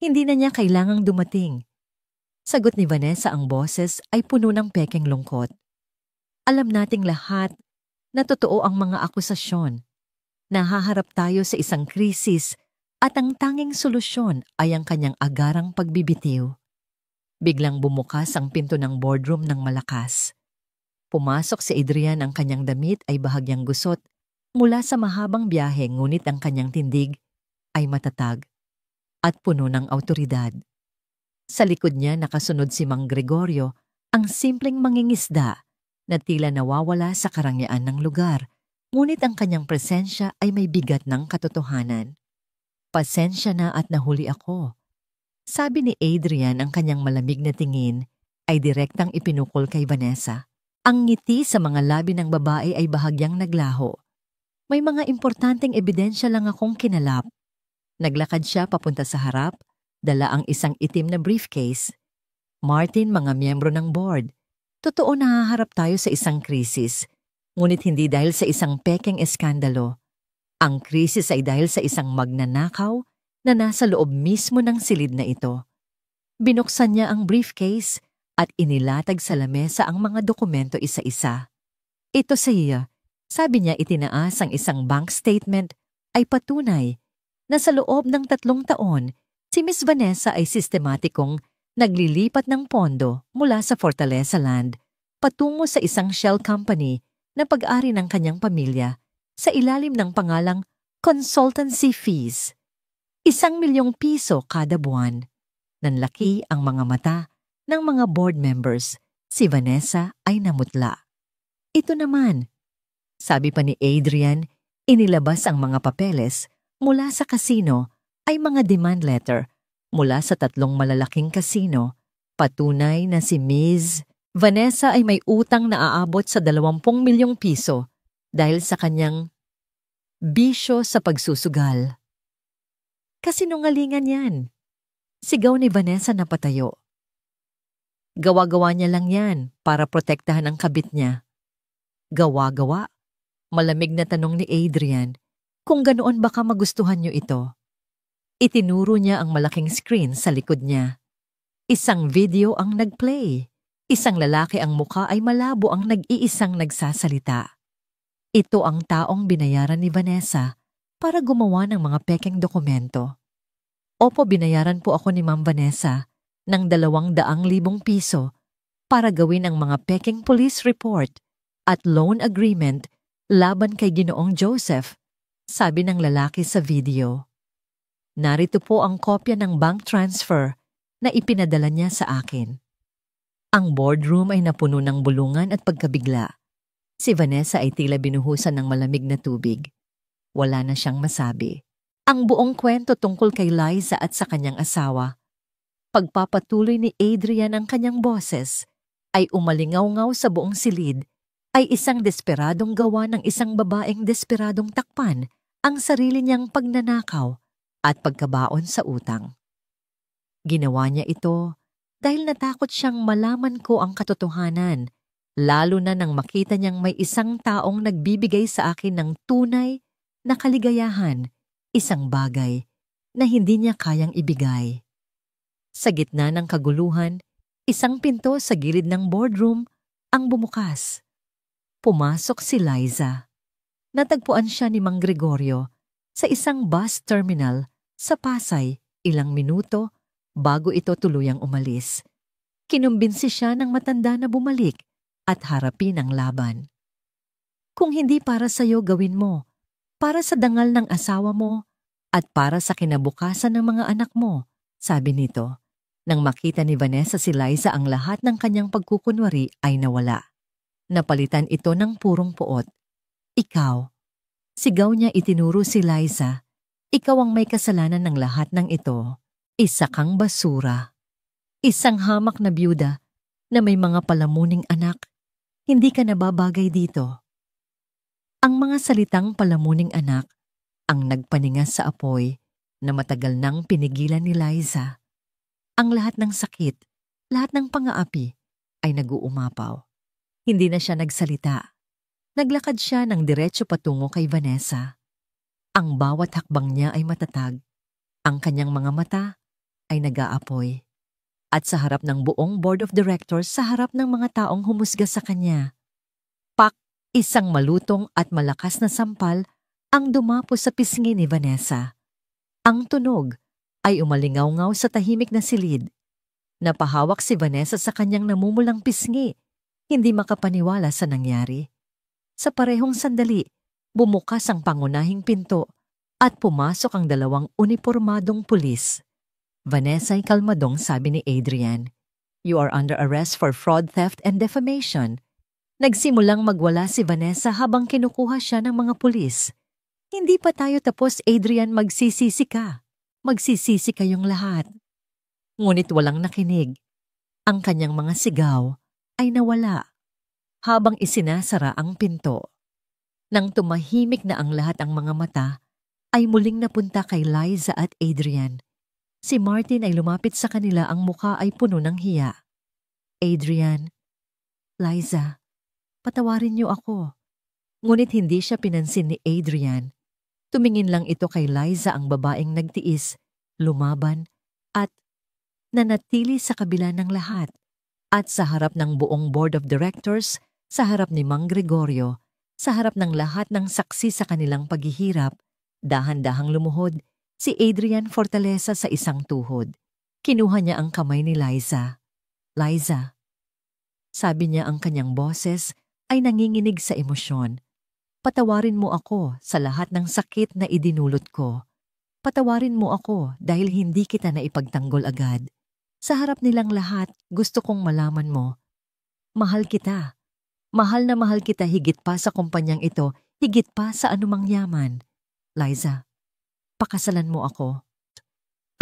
Hindi na niya kailangang dumating. Sagot ni Vanessa, ang boses ay puno ng pekeng lungkot. Alam nating lahat na totoo ang mga akusasyon. Nahaharap tayo sa isang krisis at ang tanging solusyon ay ang kanyang agarang pagbibitiw. Biglang bumukas ang pinto ng boardroom ng malakas. Pumasok si Adrian, ang kanyang damit ay bahagyang gusot mula sa mahabang biyahe, ngunit ang kanyang tindig ay matatag at puno ng awtoridad. Sa likod niya nakasunod si Mang Gregorio, ang simpleng mangingisda na tila nawawala sa karangyaan ng lugar, ngunit ang kanyang presensya ay may bigat ng katotohanan. "Pasensya na at nahuli ako," sabi ni Adrian. Ang kanyang malamig na tingin ay direktang ipinukol kay Vanessa. Ang ngiti sa mga labi ng babae ay bahagyang naglaho. "May mga importanteng ebidensya lang akong kinalap." Naglakad siya papunta sa harap, dala ang isang itim na briefcase. "Martin, mga miyembro ng board, totoo nahaharap tayo sa isang krisis, ngunit hindi dahil sa isang pekeng eskandalo. Ang krisis ay dahil sa isang magnanakaw na nasa loob mismo ng silid na ito." Binuksan niya ang briefcase at inilatag sa lamesa ang mga dokumento isa-isa. "Ito sa iyo," sabi niya. Itinaas ang isang bank statement, ay patunay na sa loob ng 3 taon, si Miss Vanessa ay sistematikong naglilipat ng pondo mula sa Fortaleza Land patungo sa isang shell company na pag-ari ng kanyang pamilya sa ilalim ng pangalang consultancy fees. 1 milyong piso kada buwan. Nanlaki ang mga mata ng mga board members. Si Vanessa ay namutla. "Ito naman," sabi pa ni Adrian. Inilabas ang mga papeles mula sa kasino, ay mga demand letter mula sa 3 malalaking kasino. Patunay na si Ms. Vanessa ay may utang na aabot sa 20 milyong piso dahil sa kanyang bisyo sa pagsusugal. "Kasinungalingan yan," sigaw ni Vanessa na patayo. "Gawa-gawa niya lang yan para protektahan ang kabit niya." "Gawa-gawa?" Malamig na tanong ni Adrian. "Kung ganoon, baka magustuhan niyo ito." Itinuro niya ang malaking screen sa likod niya. Isang video ang nagplay. Isang lalaki, ang mukha ay malabo, ang nag-iisang nagsasalita. Ito ang taong binayaran ni Vanessa para gumawa ng mga pekeng dokumento. "Opo, binayaran po ako ni Ma'am Vanessa ng 200,000 piso para gawin ang mga pekeng police report at loan agreement laban kay Ginoong Joseph," sabi ng lalaki sa video. "Narito po ang kopya ng bank transfer na ipinadala niya sa akin." Ang boardroom ay napuno ng bulungan at pagkabigla. Si Vanessa ay tila binuhusan ng malamig na tubig. Wala na siyang masabi. Ang buong kwento tungkol kay Liza at sa kanyang asawa. Pagpapatuloy ni Adrian ang kanyang boses ay umalingaw-ngaw sa buong silid, ay isang desperadong gawa ng isang babaeng desperadong takpan ang sarili niyang pagnanakaw at pagkabaon sa utang. Ginawa niya ito dahil natakot siyang malaman ko ang katotohanan, lalo na nang makita niyang may isang taong nagbibigay sa akin ng tunay na kaligayahan, isang bagay na hindi niya kayang ibigay. Sa gitna ng kaguluhan, isang pinto sa gilid ng boardroom ang bumukas. Pumasok si Liza. Natagpuan siya ni Mang Gregorio sa isang bus terminal sa Pasay ilang minuto bago ito tuluyang umalis. Kinumbinsi siya ng matanda na bumalik at harapin ang laban. "Kung hindi para sa iyo, gawin mo. Para sa dangal ng asawa mo at para sa kinabukasan ng mga anak mo," sabi nito. Nang makita ni Vanessa si Liza, ang lahat ng kanyang pagkukunwari ay nawala. Napalitan ito ng purong puot. "Ikaw," sigaw niya. Itinuro si Liza. "Ikaw ang may kasalanan ng lahat ng ito. Isa kang basura. Isang hamak na byuda na may mga palamuning anak. Hindi ka nababagay dito." Ang mga salitang palamuning anak ang nagpaningas sa apoy na matagal nang pinigilan ni Liza. Ang lahat ng sakit, lahat ng pang-aapi ay nag-uumapaw. Hindi na siya nagsalita. Naglakad siya ng diretso patungo kay Vanessa. Ang bawat hakbang niya ay matatag. Ang kanyang mga mata ay nag-aapoy. At sa harap ng buong board of directors, sa harap ng mga taong humusga sa kanya, pak Isang malutong at malakas na sampal ang dumapo sa pisngi ni Vanessa. Ang tunog ay umalingaw-ngaw sa tahimik na silid. Napahawak si Vanessa sa kanyang namumulang pisngi, hindi makapaniwala sa nangyari. Sa parehong sandali, bumukas ang pangunahing pinto at pumasok ang dalawang unipormadong pulis. "Vanessa," kalmadong sabi ni Adrian, "you are under arrest for fraud, theft, and defamation." Nagsimulang magwala si Vanessa habang kinukuha siya ng mga pulis. "Hindi pa tayo tapos, Adrian, magsisisi ka. Magsisisi kayong lahat." Ngunit walang nakinig. Ang kanyang mga sigaw ay nawala habang isinasara ang pinto. Nang tumahimik na ang lahat ang mga mata, ay muling napunta kay Liza at Adrian. Si Martin ay lumapit sa kanila, ang muka ay puno ng hiya. "Adrian, Liza, patawarin niyo ako." Ngunit hindi siya pinansin ni Adrian. Tumingin lang ito kay Liza, ang babaeng nagtiis, lumaban, at nanatili sa kabila ng lahat. At sa harap ng buong board of directors, sa harap ni Mang Gregorio, sa harap ng lahat ng saksi sa kanilang paghihirap, dahan-dahang lumuhod si Adrian Fortaleza sa isang tuhod. Kinuha niya ang kamay ni Liza. "Liza," sabi niya, ang kanyang boses ay nanginginig sa emosyon. "Patawarin mo ako sa lahat ng sakit na idinulot ko. Patawarin mo ako dahil hindi kita naipagtanggol agad. Sa harap nilang lahat, gusto kong malaman mo. Mahal kita. Mahal na mahal kita higit pa sa kumpanyang ito, higit pa sa anumang yaman. Liza, pakasalan mo ako."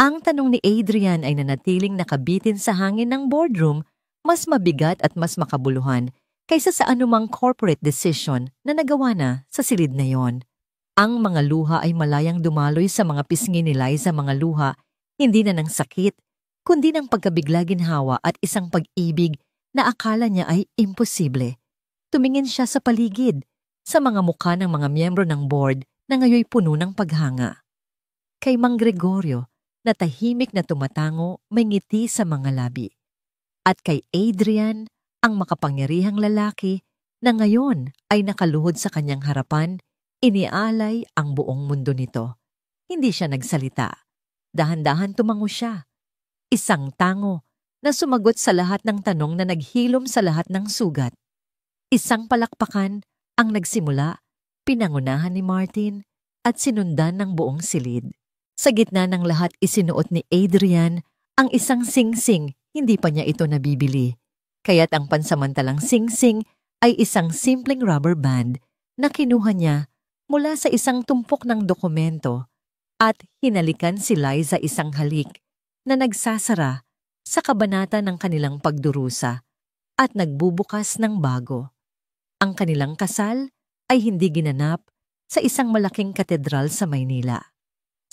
Ang tanong ni Adrian ay nanatiling nakabitin sa hangin ng boardroom, mas mabigat at mas makabuluhan kaysa sa anumang corporate decision na nagawa na sa silid na yon. Ang mga luha ay malayang dumaloy sa mga pisngi ni Liza, mga luha, hindi na ng sakit, kundi ng pagkabigla-ginhawa at isang pag-ibig na akala niya ay imposible. Tumingin siya sa paligid, sa mga mukha ng mga miyembro ng board na ngayoy puno ng paghanga. Kay Mang Gregorio, na tahimik na tumatango, may ngiti sa mga labi. At kay Adrian, ang makapangyarihang lalaki na ngayon ay nakaluhod sa kanyang harapan, inialay ang buong mundo nito. Hindi siya nagsalita. Dahan-dahan tumango siya. Isang tango na sumagot sa lahat ng tanong na naghilom sa lahat ng sugat. Isang palakpakan ang nagsimula, pinangunahan ni Martin at sinundan ng buong silid. Sa gitna ng lahat, isinuot ni Adrian ang isang singsing, hindi pa niya ito nabibili. Kaya't ang pansamantalang singsing ay isang simpleng rubber band na kinuha niya mula sa isang tumpok ng dokumento at hinalikan si Liza, isang halik na nagsasara sa kabanata ng kanilang pagdurusa at nagbubukas ng bago. Ang kanilang kasal ay hindi ginanap sa isang malaking katedral sa Maynila.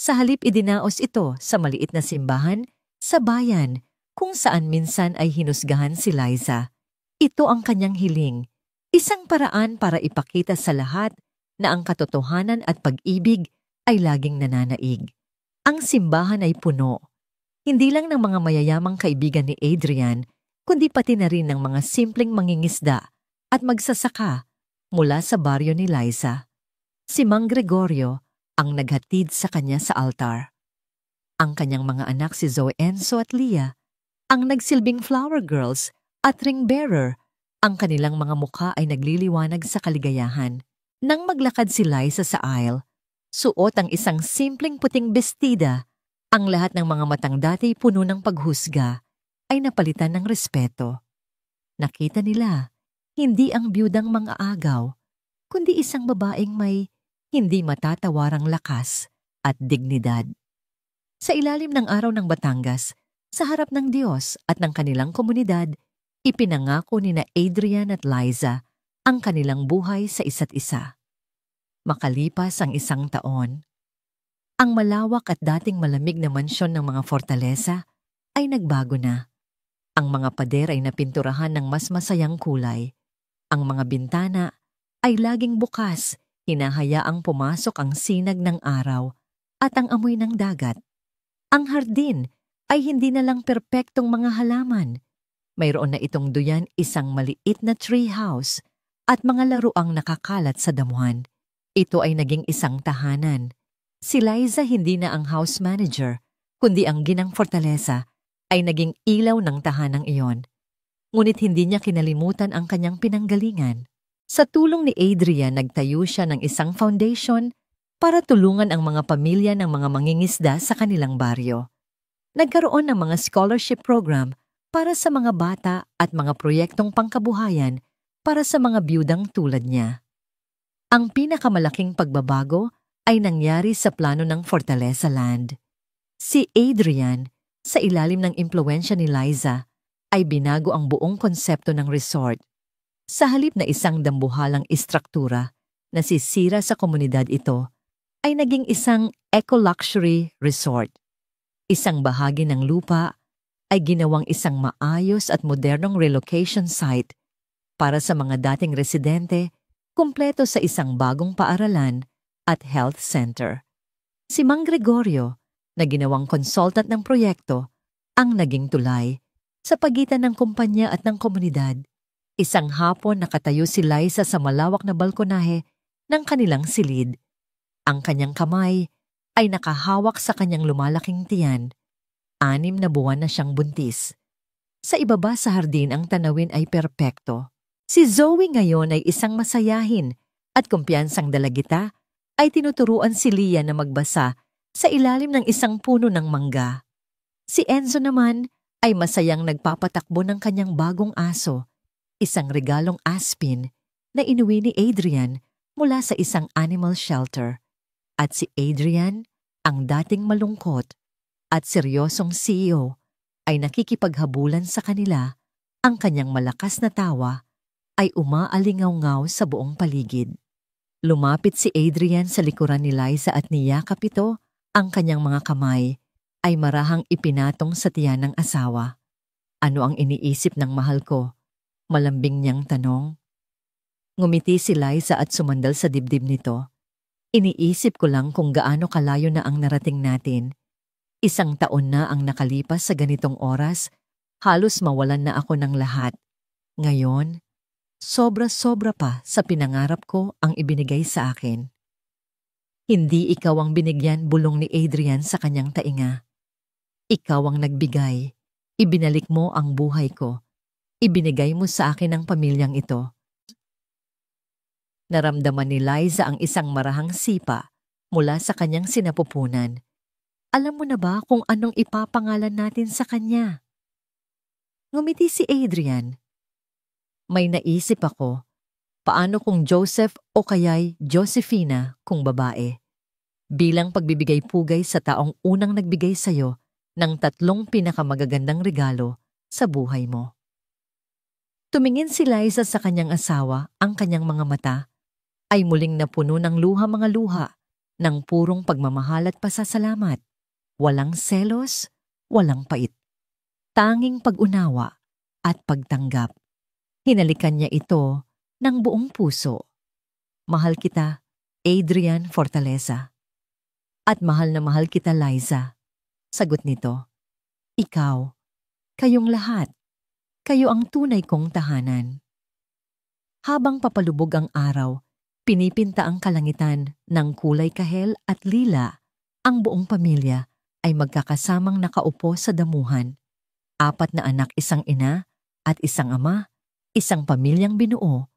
Sa halip, idinaos ito sa maliit na simbahan sa bayan kung saan minsan ay hinusgahan si Liza. Ito ang kanyang hiling, isang paraan para ipakita sa lahat na ang katotohanan at pag-ibig ay laging nananaig. Ang simbahan ay puno, hindi lang ng mga mayayamang kaibigan ni Adrian, kundi pati na rin ng mga simpleng mangingisda at magsasaka mula sa baryo ni Liza. Si Mang Gregorio ang naghatid sa kanya sa altar. Ang kanyang mga anak, si Zoe, Enzo at Leah, ang nagsilbing flower girls at ring bearer. Ang kanilang mga mukha ay nagliliwanag sa kaligayahan. Nang maglakad si Liza sa aisle, suot ang isang simpleng puting bestida. Ang lahat ng mga matang dati puno ng paghusga ay napalitan ng respeto. Nakita nila, hindi ang biyudang mga agaw, kundi isang babaeng may hindi matatawarang lakas at dignidad. Sa ilalim ng araw ng Batangas, sa harap ng Diyos at ng kanilang komunidad, ipinangako ni na Adrian at Liza ang kanilang buhay sa isa't isa. Makalipas ang isang taon, ang malawak at dating malamig na mansyon ng mga Fortaleza ay nagbago na. Ang mga pader ay napinturahan ng mas masayang kulay. Ang mga bintana ay laging bukas, hinahayaang pumasok ang sinag ng araw at ang amoy ng dagat. Ang hardin ay hindi na lang perpektong mga halaman. Mayroon na itong duyan, isang maliit na tree house at mga laruang nakakalat sa damuhan. Ito ay naging isang tahanan. Si Liza hindi na ang house manager, kundi ang ginang fortaleza ay naging ilaw ng tahanang iyon. Ngunit hindi niya kinalimutan ang kanyang pinanggalingan. Sa tulong ni Adrian, nagtayo siya ng isang foundation para tulungan ang mga pamilya ng mga mangingisda sa kanilang baryo. Nagkaroon ng mga scholarship program para sa mga bata at mga proyektong pangkabuhayan para sa mga biyudang tulad niya. Ang pinakamalaking pagbabago ay nangyari sa plano ng Fortaleza Land. Si Adrian, sa ilalim ng impluwensya ni Liza, ay binago ang buong konsepto ng resort. Sa halip na isang dambuhalang istruktura na sisira sa komunidad, ito ay naging isang eco-luxury resort. Isang bahagi ng lupa ay ginawang isang maayos at modernong relocation site para sa mga dating residente, kumpleto sa isang bagong paaralan at health center. Si Mang Gregorio, na ginawang consultant ng proyekto, ang naging tulay sa pagitan ng kumpanya at ng komunidad. Isang hapon nakatayo si Liza sa malawak na balkonahe ng kanilang silid. Ang kanyang kamay ay nakahawak sa kanyang lumalaking tiyan. 6 na buwan na siyang buntis. Sa ibaba sa hardin ang tanawin ay perpekto. Si Zoe ngayon ay isang masayahin at kumpiyansang dalagita ay tinuturuan si Leah na magbasa sa ilalim ng isang puno ng mangga. Si Enzo naman ay masayang nagpapatakbo ng kanyang bagong aso, isang regalong aspin na inuwi ni Adrian mula sa isang animal shelter. At si Adrian, ang dating malungkot at seryosong CEO, ay nakikipaghabulan sa kanila. Ang kanyang malakas na tawa ay umaalingaw-ngaw sa buong paligid. Lumapit si Adrian sa likuran ni Liza at niyakap ito. Ang kanyang mga kamay ay marahang ipinatong sa tiyan ng asawa. Ano ang iniisip ng mahal ko? Malambing niyang tanong. Ngumiti si Liza at sumandal sa dibdib nito. Iniisip ko lang kung gaano kalayo na ang narating natin. 1 taon na ang nakalipas sa ganitong oras, halos mawalan na ako ng lahat. Ngayon, sobra-sobra pa sa pinangarap ko ang ibinigay sa akin. Hindi ikaw ang binigyan, bulong ni Adrian sa kanyang tainga. Ikaw ang nagbigay. Ibinalik mo ang buhay ko. Ibinigay mo sa akin ang pamilyang ito. Naramdaman ni Liza ang isang marahang sipa mula sa kanyang sinapupunan. Alam mo na ba kung anong ipapangalan natin sa kanya? Ngumiti si Adrian. May naisip ako. Paano kung Joseph o kaya'y Josefina kung babae? Bilang pagbibigay pugay sa taong unang nagbigay sa'yo ng 3 pinakamagagandang regalo sa buhay mo. Tumingin si Liza sa kanyang asawa, ang kanyang mga mata ay muling napuno ng mga luha, ng purong pagmamahal at pasasalamat. Walang selos, walang pait. Tanging pag-unawa at pagtanggap. Hinalikan niya ito ng buong puso. Mahal kita, Adrian Fortaleza. At mahal na mahal kita, Liza. Sagot nito. Ikaw, kayong lahat. Kayo ang tunay kong tahanan. Habang papalubog ang araw, pinipinta ang kalangitan ng kulay kahel at lila. Ang buong pamilya ay magkakasamang nakaupo sa damuhan. 4 na anak, isang ina at isang ama, isang pamilyang binuo.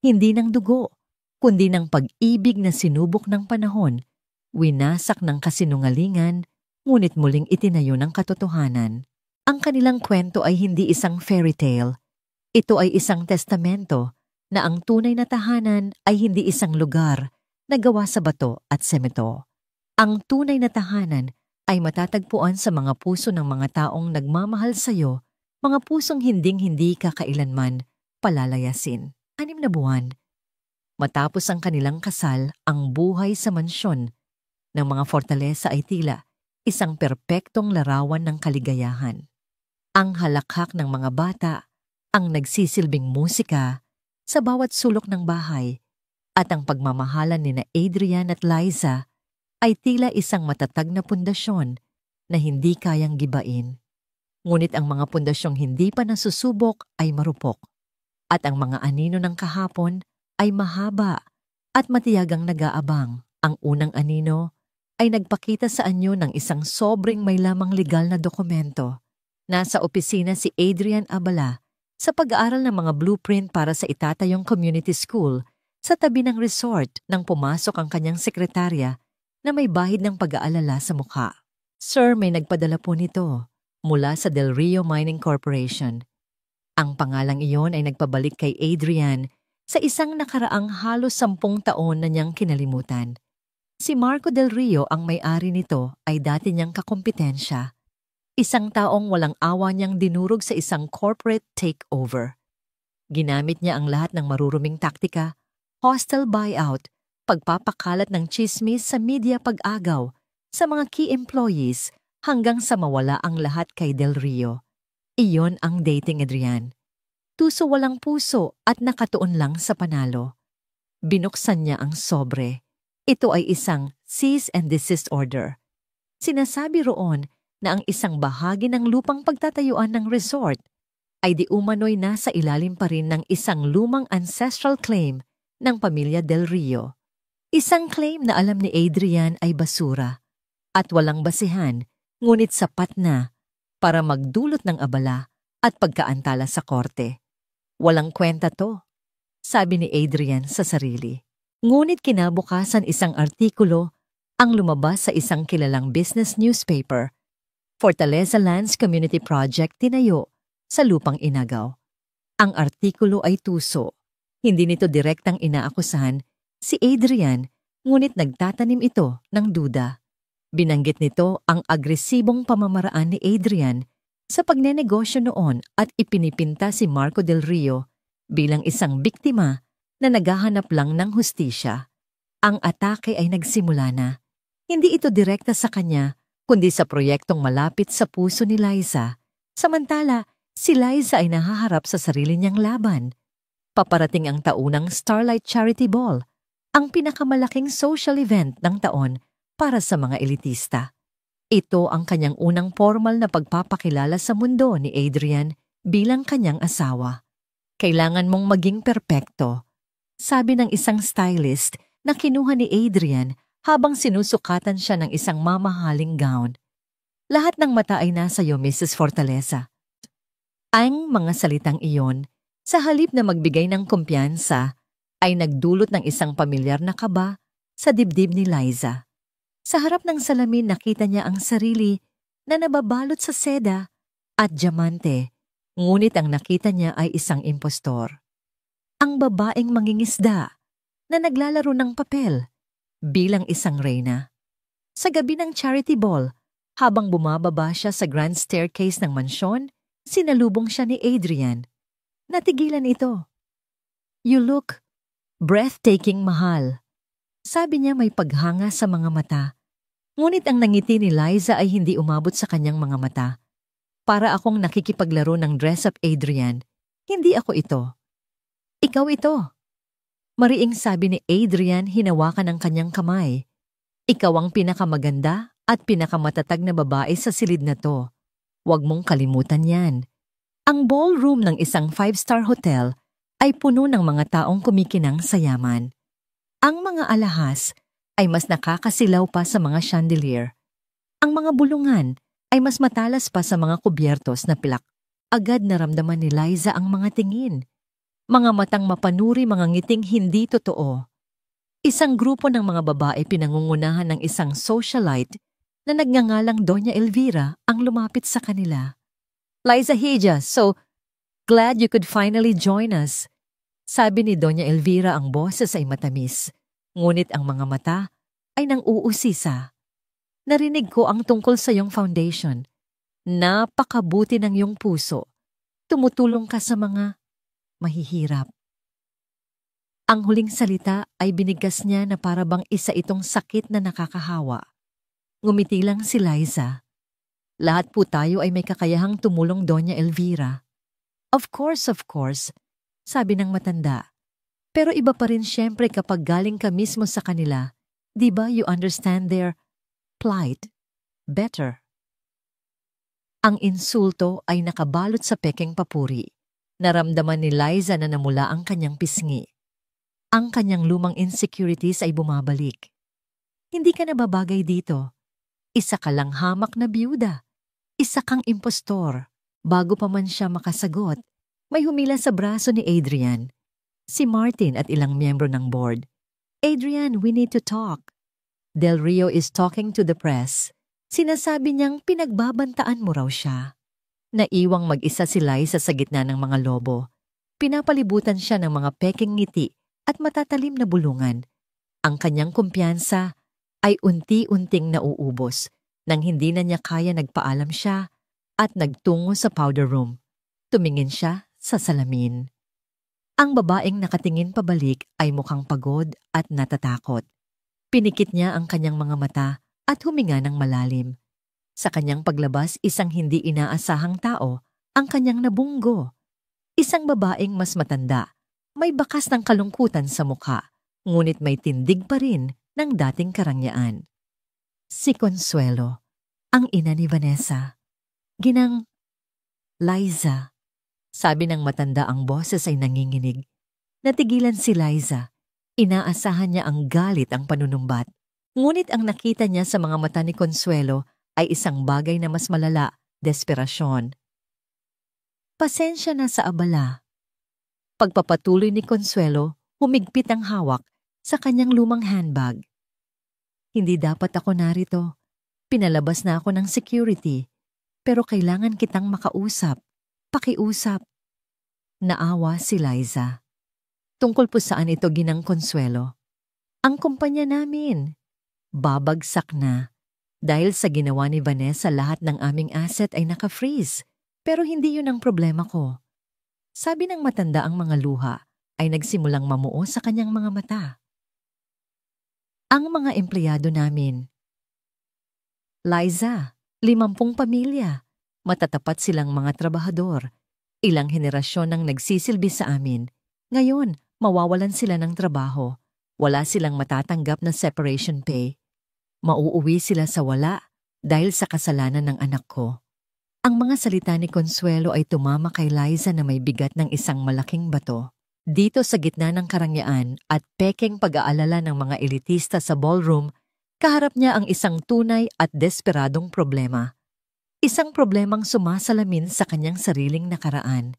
Hindi ng dugo, kundi ng pag-ibig na sinubok ng panahon, winasak ng kasinungalingan, ngunit muling itinayo ng katotohanan. Ang kanilang kwento ay hindi isang fairy tale. Ito ay isang testamento na ang tunay na tahanan ay hindi isang lugar na gawa sa bato at semento. Ang tunay na tahanan ay matatagpuan sa mga puso ng mga taong nagmamahal sa iyo, mga pusong hinding-hindi ka kailanman palalayasin. 6 na buwan. Matapos ang kanilang kasal, ang buhay sa mansyon ng mga Fortaleza ay tila isang perpektong larawan ng kaligayahan. Ang halakhak ng mga bata, ang nagsisilbing musika sa bawat sulok ng bahay, at ang pagmamahalan ni na Adrian at Liza ay tila isang matatag na pundasyon na hindi kayang gibain. Ngunit ang mga pundasyong hindi pa nasusubok ay marupok, at ang mga anino ng kahapon ay mahaba at matiyagang nag-aabang. Ang unang anino ay nagpakita sa anyo ng isang sobrang may lamang legal na dokumento. Nasa opisina si Adrian Abala sa pag-aaral ng mga blueprint para sa itatayong community school sa tabi ng resort nang pumasok ang kanyang sekretarya na may bahid ng pag-aalala sa mukha. Sir, may nagpadala po nito mula sa Del Rio Mining Corporation. Ang pangalang iyon ay nagpabalik kay Adrian sa isang nakaraang halos 10 taon na niyang kinalimutan. Si Marco Del Rio ang may-ari nito ay dati niyang kakumpetensya. Isang taong walang awa niyang dinurog sa isang corporate takeover. Ginamit niya ang lahat ng maruruming taktika, hostile buyout, pagpapakalat ng chismis sa media pag-agaw sa mga key employees hanggang sa mawala ang lahat kay Del Rio. Iyon ang dating Adrian. Tuso walang puso at nakatuon lang sa panalo. Binuksan niya ang sobre. Ito ay isang cease and desist order. Sinasabi roon na ang isang bahagi ng lupang pagtatayuan ng resort ay di umano'y nasa ilalim pa rin ng isang lumang ancestral claim ng pamilya Del Rio. Isang claim na alam ni Adrian ay basura at walang basihan, ngunit sapat na para magdulot ng abala at pagkaantala sa korte. Walang kwenta to, sabi ni Adrian sa sarili. Ngunit kinabukasan isang artikulo ang lumabas sa isang kilalang business newspaper. Fortaleza Lands Community Project tinayo sa lupang inagaw. Ang artikulo ay tuso. Hindi nito direktang inaakusahan si Adrian, ngunit nagtatanim ito ng duda. Binanggit nito ang agresibong pamamaraan ni Adrian sa pagnenegosyo noon at ipinipinta si Marco Del Rio bilang isang biktima na naghahanap lang ng hustisya. Ang atake ay nagsimula na. Hindi ito direkta sa kanya, kundi sa proyektong malapit sa puso ni Liza. Samantala, si Liza ay nahaharap sa sarili niyang laban. Paparating ang taunang Starlight Charity Ball, ang pinakamalaking social event ng taon para sa mga elitista. Ito ang kanyang unang formal na pagpapakilala sa mundo ni Adrian bilang kanyang asawa. Kailangan mong maging perpekto, sabi ng isang stylist na kinuha ni Adrian habang sinusukatan siya ng isang mamahaling gown. Lahat ng mata ay nasa iyo, Mrs. Fortaleza. Ang mga salitang iyon, sa halip na magbigay ng kumpiyansa, ay nagdulot ng isang pamilyar na kaba sa dibdib ni Liza. Sa harap ng salamin nakita niya ang sarili na nababalot sa seda at diamante, ngunit ang nakita niya ay isang impostor. Ang babaeng mangingisda na naglalaro ng papel bilang isang reyna. Sa gabi ng charity ball, habang bumababa siya sa grand staircase ng mansyon, sinalubong siya ni Adrian. Natigilan ito. "You look breathtaking, mahal." Sabi niya may paghanga sa mga mata. Ngunit ang nangiti ni Liza ay hindi umabot sa kanyang mga mata. Para akong nakikipaglaro ng dress-up, Adrian. Hindi ako ito. Ikaw ito. Mariing sabi ni Adrian, hinawakan ang kanyang kamay. Ikaw ang pinakamaganda at pinakamatatag na babae sa silid na to. Huwag mong kalimutan yan. Ang ballroom ng isang 5-star hotel ay puno ng mga taong kumikinang sa yaman. Ang mga alahas ay mas nakakasilaw pa sa mga chandelier. Ang mga bulungan ay mas matalas pa sa mga kubyertos na pilak. Agad naramdaman ni Liza ang mga tingin. Mga matang mapanuri, mga ngiting hindi totoo. Isang grupo ng mga babae pinangungunahan ng isang socialite na nagngangalang Doña Elvira ang lumapit sa kanila. "Liza Hija, so glad you could finally join us." Sabi ni Doña Elvira, ang boses ay matamis. Ngunit ang mga mata ay nang uusisa. "Narinig ko ang tungkol sa iyong foundation. Napakabuti ng iyong puso. Tumutulong ka sa mga mahihirap." Ang huling salita ay binigkas niya na para bang isa itong sakit na nakakahawa. Ngumiti lang si Liza. "Lahat po tayo ay may kakayahang tumulong, Doña Elvira." Of course, sabi ng matanda. Pero iba pa rin siyempre kapag galing ka mismo sa kanila. Di ba you understand their plight better? Ang insulto ay nakabalot sa pekeng papuri. Naramdaman ni Liza na namula ang kanyang pisngi. Ang kanyang lumang insecurities ay bumabalik. Hindi ka nababagay dito. Isa ka lang hamak na biyuda. Isa kang impostor. Bago pa man siya makasagot, may humila sa braso ni Adrian. Si Martin at ilang miyembro ng board. Adrian, we need to talk. Del Rio is talking to the press. Sinasabi niyang pinagbabantaan mo raw siya. Naiwang mag-isa si Liza sa gitna ng mga lobo. Pinapalibutan siya ng mga peking ngiti at matatalim na bulungan. Ang kanyang kumpiyansa ay unti-unting nauubos nang hindi na niya kaya nagpaalam siya at nagtungo sa powder room. Tumingin siya sa salamin. Ang babaeng nakatingin pabalik ay mukhang pagod at natatakot. Pinikit niya ang kanyang mga mata at huminga ng malalim. Sa kanyang paglabas, isang hindi inaasahang tao ang kanyang nabunggo. Isang babaeng mas matanda, may bakas ng kalungkutan sa mukha, ngunit may tindig pa rin ng dating karangyaan. Si Consuelo, ang ina ni Vanessa. Ginang, Liza. Sabi ng matanda, ang boses ay nanginginig. Natigilan si Liza. Inaasahan niya ang galit ang panunumbat. Ngunit ang nakita niya sa mga mata ni Consuelo ay isang bagay na mas malala, desperasyon. Pasensya na sa abala. Pagpapatuloy ni Consuelo, humigpit ang hawak sa kanyang lumang handbag. Hindi dapat ako narito. Pinalabas na ako ng security. Pero kailangan kitang makausap. Pakiusap. Naawa si Liza. Tungkol po saan ito, Ginang Consuelo? Ang kumpanya namin. Babagsak na. Dahil sa ginawa ni Vanessa, lahat ng aming asset ay naka-freeze. Pero hindi yun ang problema ko. Sabi ng matanda, ang mga luha ay nagsimulang mamuo sa kanyang mga mata. Ang mga empleyado namin. Liza, 50 pamilya. Matatapat silang mga trabahador. Ilang henerasyon ang nagsisilbi sa amin. Ngayon, mawawalan sila ng trabaho. Wala silang matatanggap na separation pay. Mauuwi sila sa wala dahil sa kasalanan ng anak ko. Ang mga salita ni Consuelo ay tumama kay Liza na may bigat ng isang malaking bato. Dito sa gitna ng karangyaan at pekeng pag-aalala ng mga elitista sa ballroom, kaharap niya ang isang tunay at desperadong problema. Isang problemang sumasalamin sa kanyang sariling nakaraan.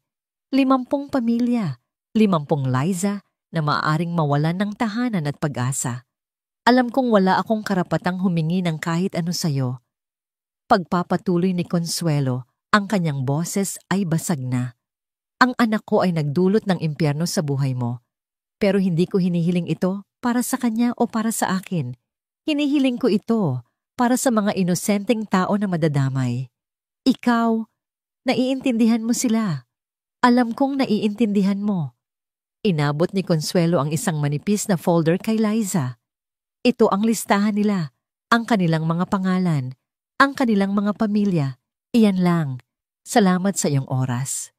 50 pamilya, 50 Liza na maaaring mawalan ng tahanan at pag-asa. Alam kong wala akong karapatang humingi ng kahit ano sa'yo. Pagpapatuloy ni Consuelo, ang kanyang boses ay basag na. Ang anak ko ay nagdulot ng impyerno sa buhay mo. Pero hindi ko hinihiling ito para sa kanya o para sa akin. Hinihiling ko ito para sa mga inosenteng tao na madadamay. Ikaw, naiintindihan mo sila. Alam kong naiintindihan mo. Inabot ni Consuelo ang isang manipis na folder kay Liza. Ito ang listahan nila, ang kanilang mga pangalan, ang kanilang mga pamilya. Iyan lang. Salamat sa iyong oras.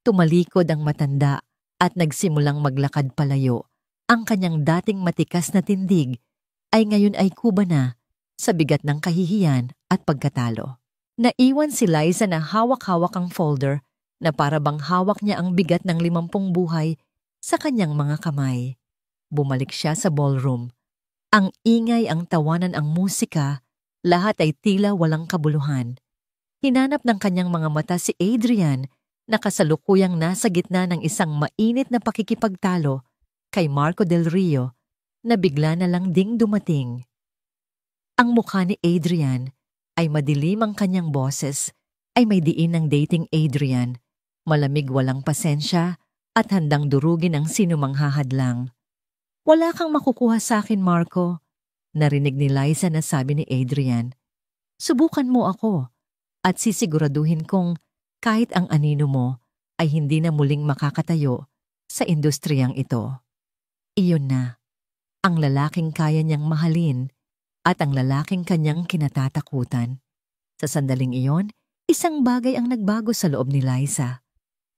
Tumalikod ang matanda at nagsimulang maglakad palayo. Ang kanyang dating matikas na tindig ay ngayon ay kuba na sa bigat ng kahihiyan at pagkatalo. Naiwan si Liza na hawak-hawak ang folder na para bang hawak niya ang bigat ng 50 buhay sa kanyang mga kamay. Bumalik siya sa ballroom. Ang ingay, ang tawanan, ang musika, lahat ay tila walang kabuluhan. Hinanap ng kanyang mga mata si Adrian na kasalukuyang nasa gitna ng isang mainit na pakikipagtalo kay Marco Del Rio na bigla na lang ding dumating. Ang mukha ni Adrian ay madilim, ang kanyang boses ay may diin ng dating Adrian, malamig, walang pasensya at handang durugin ang sinumang hahadlang. Wala kang makukuha sa akin, Marco, narinig ni Liza na sabi ni Adrian. Subukan mo ako at sisiguraduhin kong kahit ang anino mo ay hindi na muling makakatayo sa industriyang ito. Iyon na, ang lalaking kaya niyang mahalin at ang lalaking kanyang kinatatakutan. Sa sandaling iyon, isang bagay ang nagbago sa loob ni Liza.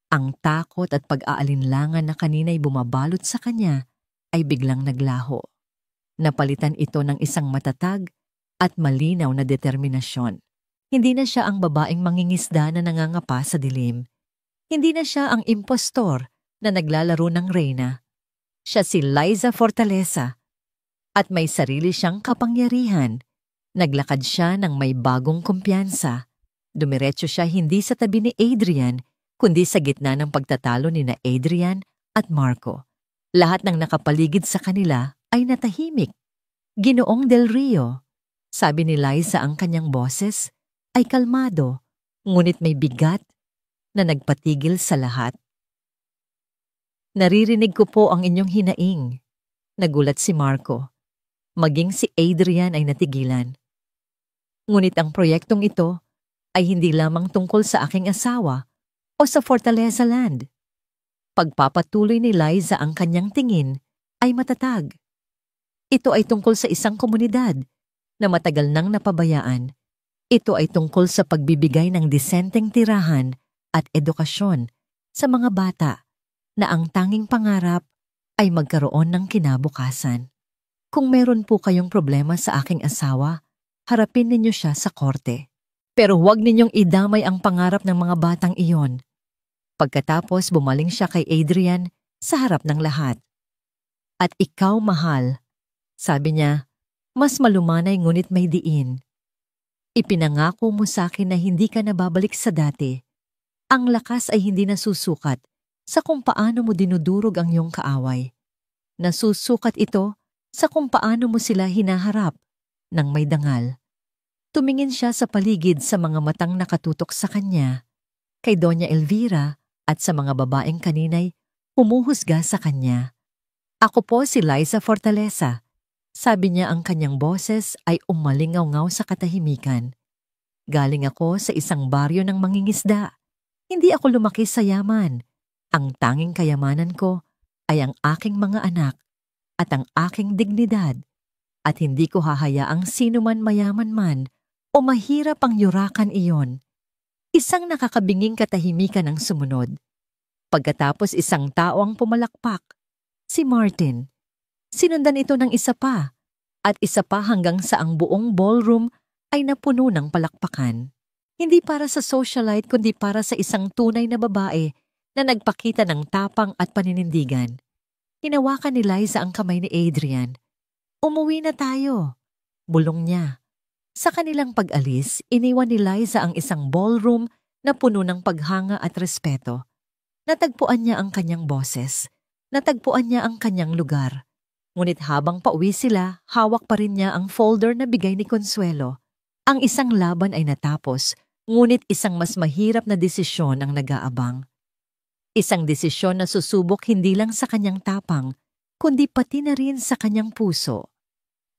Ang takot at pag-aalinlangan na kanina'y bumabalot sa kanya ay biglang naglaho. Napalitan ito ng isang matatag at malinaw na determinasyon. Hindi na siya ang babaeng mangingisda na nangangapa sa dilim. Hindi na siya ang impostor na naglalaro ng reyna. Siya si Liza Fortaleza at may sarili siyang kapangyarihan. Naglakad siya ng may bagong kumpiyansa. Dumiretso siya hindi sa tabi ni Adrian, kundi sa gitna ng pagtatalo ni na Adrian at Marco. Lahat ng nakapaligid sa kanila ay natahimik. Ginoong Del Rio, sabi ni Liza ang kanyang boses, ay kalmado, ngunit may bigat na nagpatigil sa lahat. Naririnig ko po ang inyong hinaing. Nagulat si Marco. Maging si Adrian ay natigilan. Ngunit ang proyektong ito ay hindi lamang tungkol sa aking asawa o sa Fortaleza Land. Pagpapatuloy ni Liza ang kanyang tingin ay matatag. Ito ay tungkol sa isang komunidad na matagal nang napabayaan. Ito ay tungkol sa pagbibigay ng disenteng tirahan at edukasyon sa mga bata na ang tanging pangarap ay magkaroon ng kinabukasan. Kung meron po kayong problema sa aking asawa, harapin ninyo siya sa korte. Pero huwag ninyong idamay ang pangarap ng mga batang iyon. Pagkatapos bumaling siya kay Adrian sa harap ng lahat. At ikaw, mahal, sabi niya, mas malumanay ngunit may diin. Ipinangako mo sa akin na hindi ka nababalik sa dati. Ang lakas ay hindi nasusukat sa kung paano mo dinudurog ang iyong kaaway. Nasusukat ito sa kung paano mo sila hinaharap ng may dangal. Tumingin siya sa paligid sa mga matang nakatutok sa kanya, kay Doña Elvira at sa mga babaeng kaninay humuhusga sa kanya. Ako po si Liza Fortaleza. Sabi niya ang kanyang boses ay umalingaw-ngaw sa katahimikan. Galing ako sa isang baryo ng mangingisda. Hindi ako lumaki sa yaman. Ang tanging kayamanan ko ay ang aking mga anak at ang aking dignidad. At hindi ko hahayaang sino man mayaman man o mahirap ang yurakan iyon. Isang nakakabinging katahimikan ang sumunod. Pagkatapos isang tao ang pumalakpak, si Martin. Sinundan ito ng isa pa, at isa pa hanggang sa ang buong ballroom ay napuno ng palakpakan. Hindi para sa socialite kundi para sa isang tunay na babae na nagpakita ng tapang at paninindigan. Hinawakan ni Liza ang kamay ni Adrian. Umuwi na tayo, bulong niya. Sa kanilang pag-alis, iniwan ni Liza ang isang ballroom na puno ng paghanga at respeto. Natagpuan niya ang kanyang boses. Natagpuan niya ang kanyang lugar. Ngunit habang pauwi sila, hawak pa rin niya ang folder na bigay ni Consuelo. Ang isang laban ay natapos, ngunit isang mas mahirap na desisyon ang nag-aabang. Isang desisyon na susubok hindi lang sa kanyang tapang, kundi pati na rin sa kanyang puso.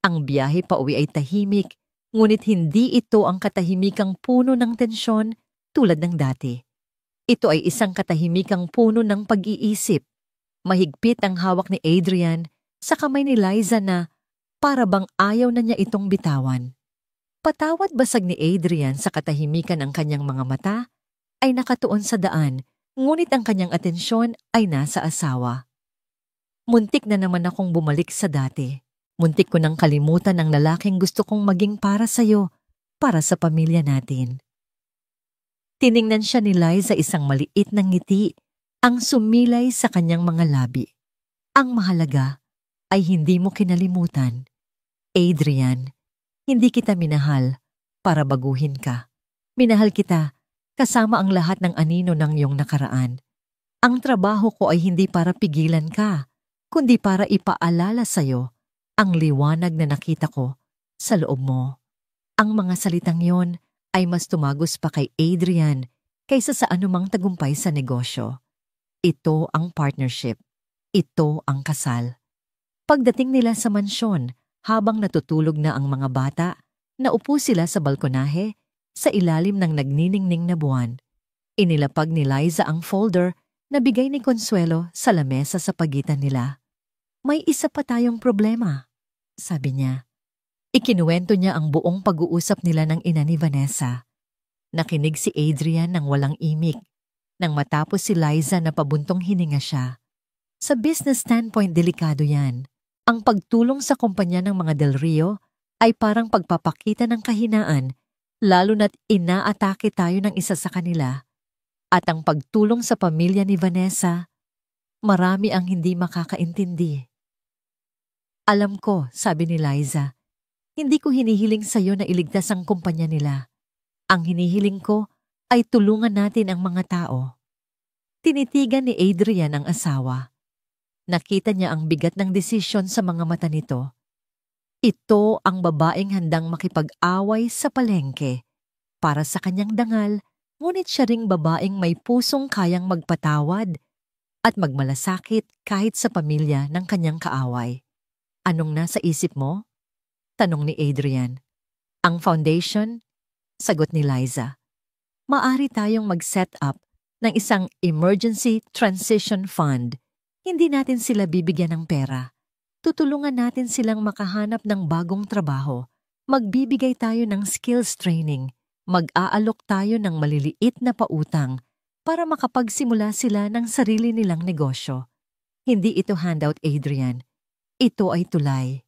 Ang biyahe pauwi ay tahimik, ngunit hindi ito ang katahimikang puno ng tensyon tulad ng dati. Ito ay isang katahimikang puno ng pag-iisip. Mahigpit ang hawak ni Adrian sa kamay ni Liza na para bang ayaw na niya itong bitawan. Patawad basag ni Adrian sa katahimikan ng kanyang mga mata ay nakatuon sa daan, ngunit ang kanyang atensyon ay nasa asawa. Muntik na naman akong bumalik sa dati. Muntik ko nang kalimutan ang lalaking gusto kong maging para sa'yo, para sa pamilya natin. Tiningnan siya ni Liza isang maliit na ngiti ang sumilay sa kanyang mga labi. Ang mahalaga ay hindi mo kinalimutan. Adrian, hindi kita minahal para baguhin ka. Minahal kita kasama ang lahat ng anino ng iyong nakaraan. Ang trabaho ko ay hindi para pigilan ka, kundi para ipaalala sa'yo ang liwanag na nakita ko sa loob mo. Ang mga salitang yon ay mas tumagos pa kay Adrian kaysa sa anumang tagumpay sa negosyo. Ito ang partnership. Ito ang kasal. Pagdating nila sa mansyon, habang natutulog na ang mga bata, naupo sila sa balkonahe sa ilalim ng nagniningning na buwan. Inilapag ni Liza ang folder na bigay ni Consuelo sa lamesa sa pagitan nila. May isa pa tayong problema, sabi niya. Ikinuwento niya ang buong pag-uusap nila ng ina ni Vanessa. Nakinig si Adrian ng walang imik. Nang matapos si Liza na pabuntong hininga siya. Sa business standpoint, delikado yan. Ang pagtulong sa kumpanya ng mga Del Rio ay parang pagpapakita ng kahinaan, lalo na't inaatake tayo ng isa sa kanila. At ang pagtulong sa pamilya ni Vanessa, Marami ang hindi makakaintindi. Alam ko, sabi ni Liza, hindi ko hinihiling sa'yo na iligtas ang kumpanya nila. Ang hinihiling ko ay tulungan natin ang mga tao. Tinitigan ni Adrian ang asawa. Nakita niya ang bigat ng desisyon sa mga mata nito. Ito ang babaeng handang makipag-away sa palengke para sa kanyang dangal, ngunit siya ring babaeng may pusong kayang magpatawad at magmalasakit kahit sa pamilya ng kanyang kaaway. Anong nasa isip mo? Tanong ni Adrian. Ang foundation? Sagot ni Liza. Maari tayong mag-set up ng isang emergency transition fund. Hindi natin sila bibigyan ng pera. Tutulungan natin silang makahanap ng bagong trabaho. Magbibigay tayo ng skills training. Mag-aalok tayo ng maliliit na pautang para makapagsimula sila ng sarili nilang negosyo. Hindi ito handout, Adrian. Ito ay tulay.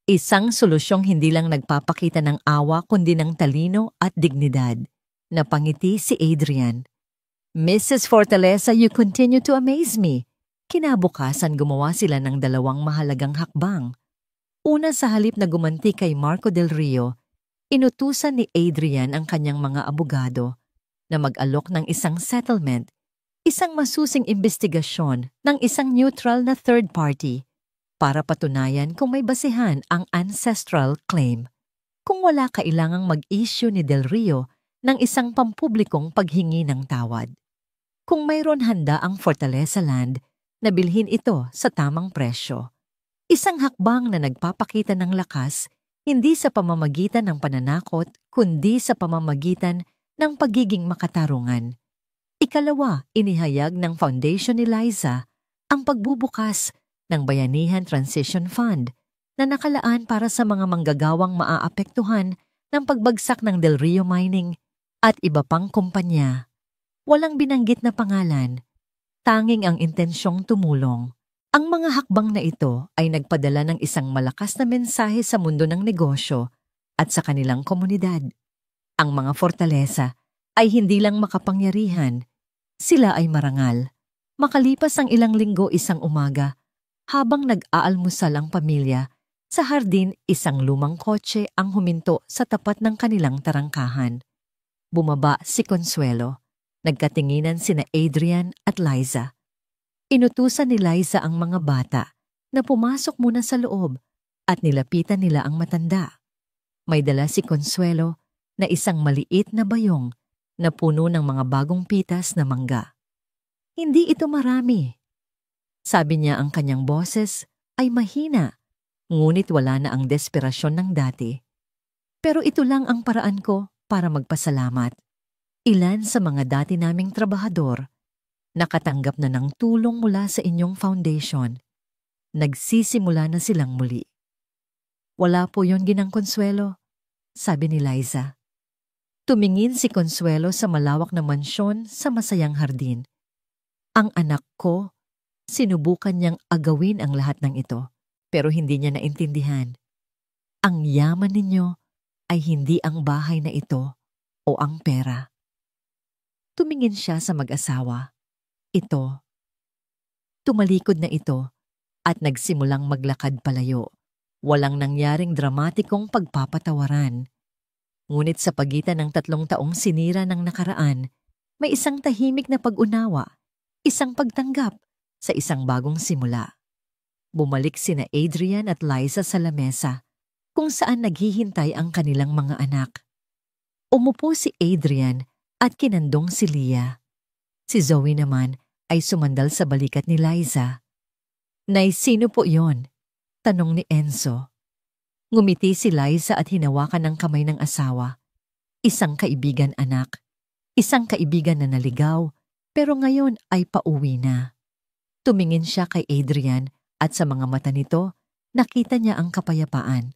Isang solusyong hindi lang nagpapakita ng awa kundi ng talino at dignidad. Napangiti si Adrian. Mrs. Fortaleza, you continue to amaze me. Kinabukasan gumawa sila ng dalawang mahalagang hakbang. Una, sa halip na gumanti kay Marco Del Rio, inutusan ni Adrian ang kanyang mga abogado na mag-alok ng isang settlement, isang masusing investigasyon ng isang neutral na third party para patunayan kung may basehan ang ancestral claim. Kung wala, kailangang mag-issue ni Del Rio ng isang pampublikong paghingi ng tawad. Kung mayroon, handa ang Fortaleza Land na bilhin ito sa tamang presyo. Isang hakbang na nagpapakita ng lakas hindi sa pamamagitan ng pananakot kundi sa pamamagitan ng pagiging makatarungan. Ikalawa, inihayag ng Foundation ni Liza ang pagbubukas ng Bayanihan Transition Fund na nakalaan para sa mga manggagawang maaapektuhan ng pagbagsak ng Del Rio Mining at iba pang kumpanya. Walang binanggit na pangalan, tanging ang intensyong tumulong. Ang mga hakbang na ito ay nagpadala ng isang malakas na mensahe sa mundo ng negosyo at sa kanilang komunidad. Ang mga Fortaleza ay hindi lang makapangyarihan, sila ay marangal. Makalipas ang ilang linggo, isang umaga, habang nag-aalmusal ang pamilya, sa hardin isang lumang kotse ang huminto sa tapat ng kanilang tarangkahan. Bumaba si Consuelo. Nagkatinginan sina Adrian at Liza. Inutusan ni Liza ang mga bata na pumasok muna sa loob at nilapitan nila ang matanda. May dala si Consuelo na isang maliit na bayong na puno ng mga bagong pitas na mangga. Hindi ito marami. Sabi niya, ang kanyang boses ay mahina, ngunit wala na ang desperasyon ng dati. Pero ito lang ang paraan ko para magpasalamat. Ilan sa mga dati naming trabahador nakatanggap na ng tulong mula sa inyong foundation. Nagsisimula na silang muli. Wala po yon, Ginang Consuelo, sabi ni Liza. Tumingin si Consuelo sa malawak na mansyon sa masayang hardin. Ang anak ko, sinubukan niyang agawin ang lahat ng ito, pero hindi niya naintindihan. Ang yaman ninyo ay hindi ang bahay na ito o ang pera. Tumingin siya sa mag-asawa. Ito. Tumalikod na ito at nagsimulang maglakad palayo. Walang nangyaring dramatikong pagpapatawaran. Ngunit sa pagitan ng 3 taong sinira ng nakaraan, may isang tahimik na pag-unawa, isang pagtanggap sa isang bagong simula. Bumalik sina Adrian at Liza sa lamesa, kung saan naghihintay ang kanilang mga anak. Umupo si Adrian at kinandong si Leah. Si Zoe naman ay sumandal sa balikat ni Liza. Nay, sino po yon? Tanong ni Enzo. Ngumiti si Liza at hinawakan ang kamay ng asawa. Isang kaibigan, anak. Isang kaibigan na naligaw, pero ngayon ay pauwi na. Tumingin siya kay Adrian at sa mga mata nito, nakita niya ang kapayapaan.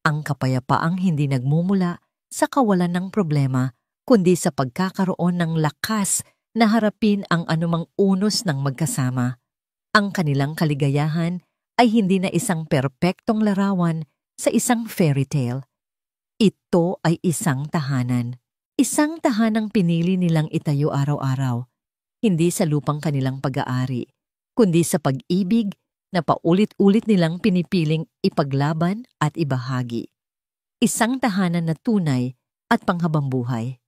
Ang kapayapaang hindi nagmumula sa kawalan ng problema, kundi sa pagkakaroon ng lakas na harapin ang anumang unos ng magkasama. Ang kanilang kaligayahan ay hindi na isang perpektong larawan sa isang fairy tale. Ito ay isang tahanan. Isang tahanang pinili nilang itayo araw-araw. hindi sa lupang kanilang pag-aari, kundi sa pag-ibig na paulit-ulit nilang pinipiling ipaglaban at ibahagi. Isang tahanan na tunay at panghabambuhay.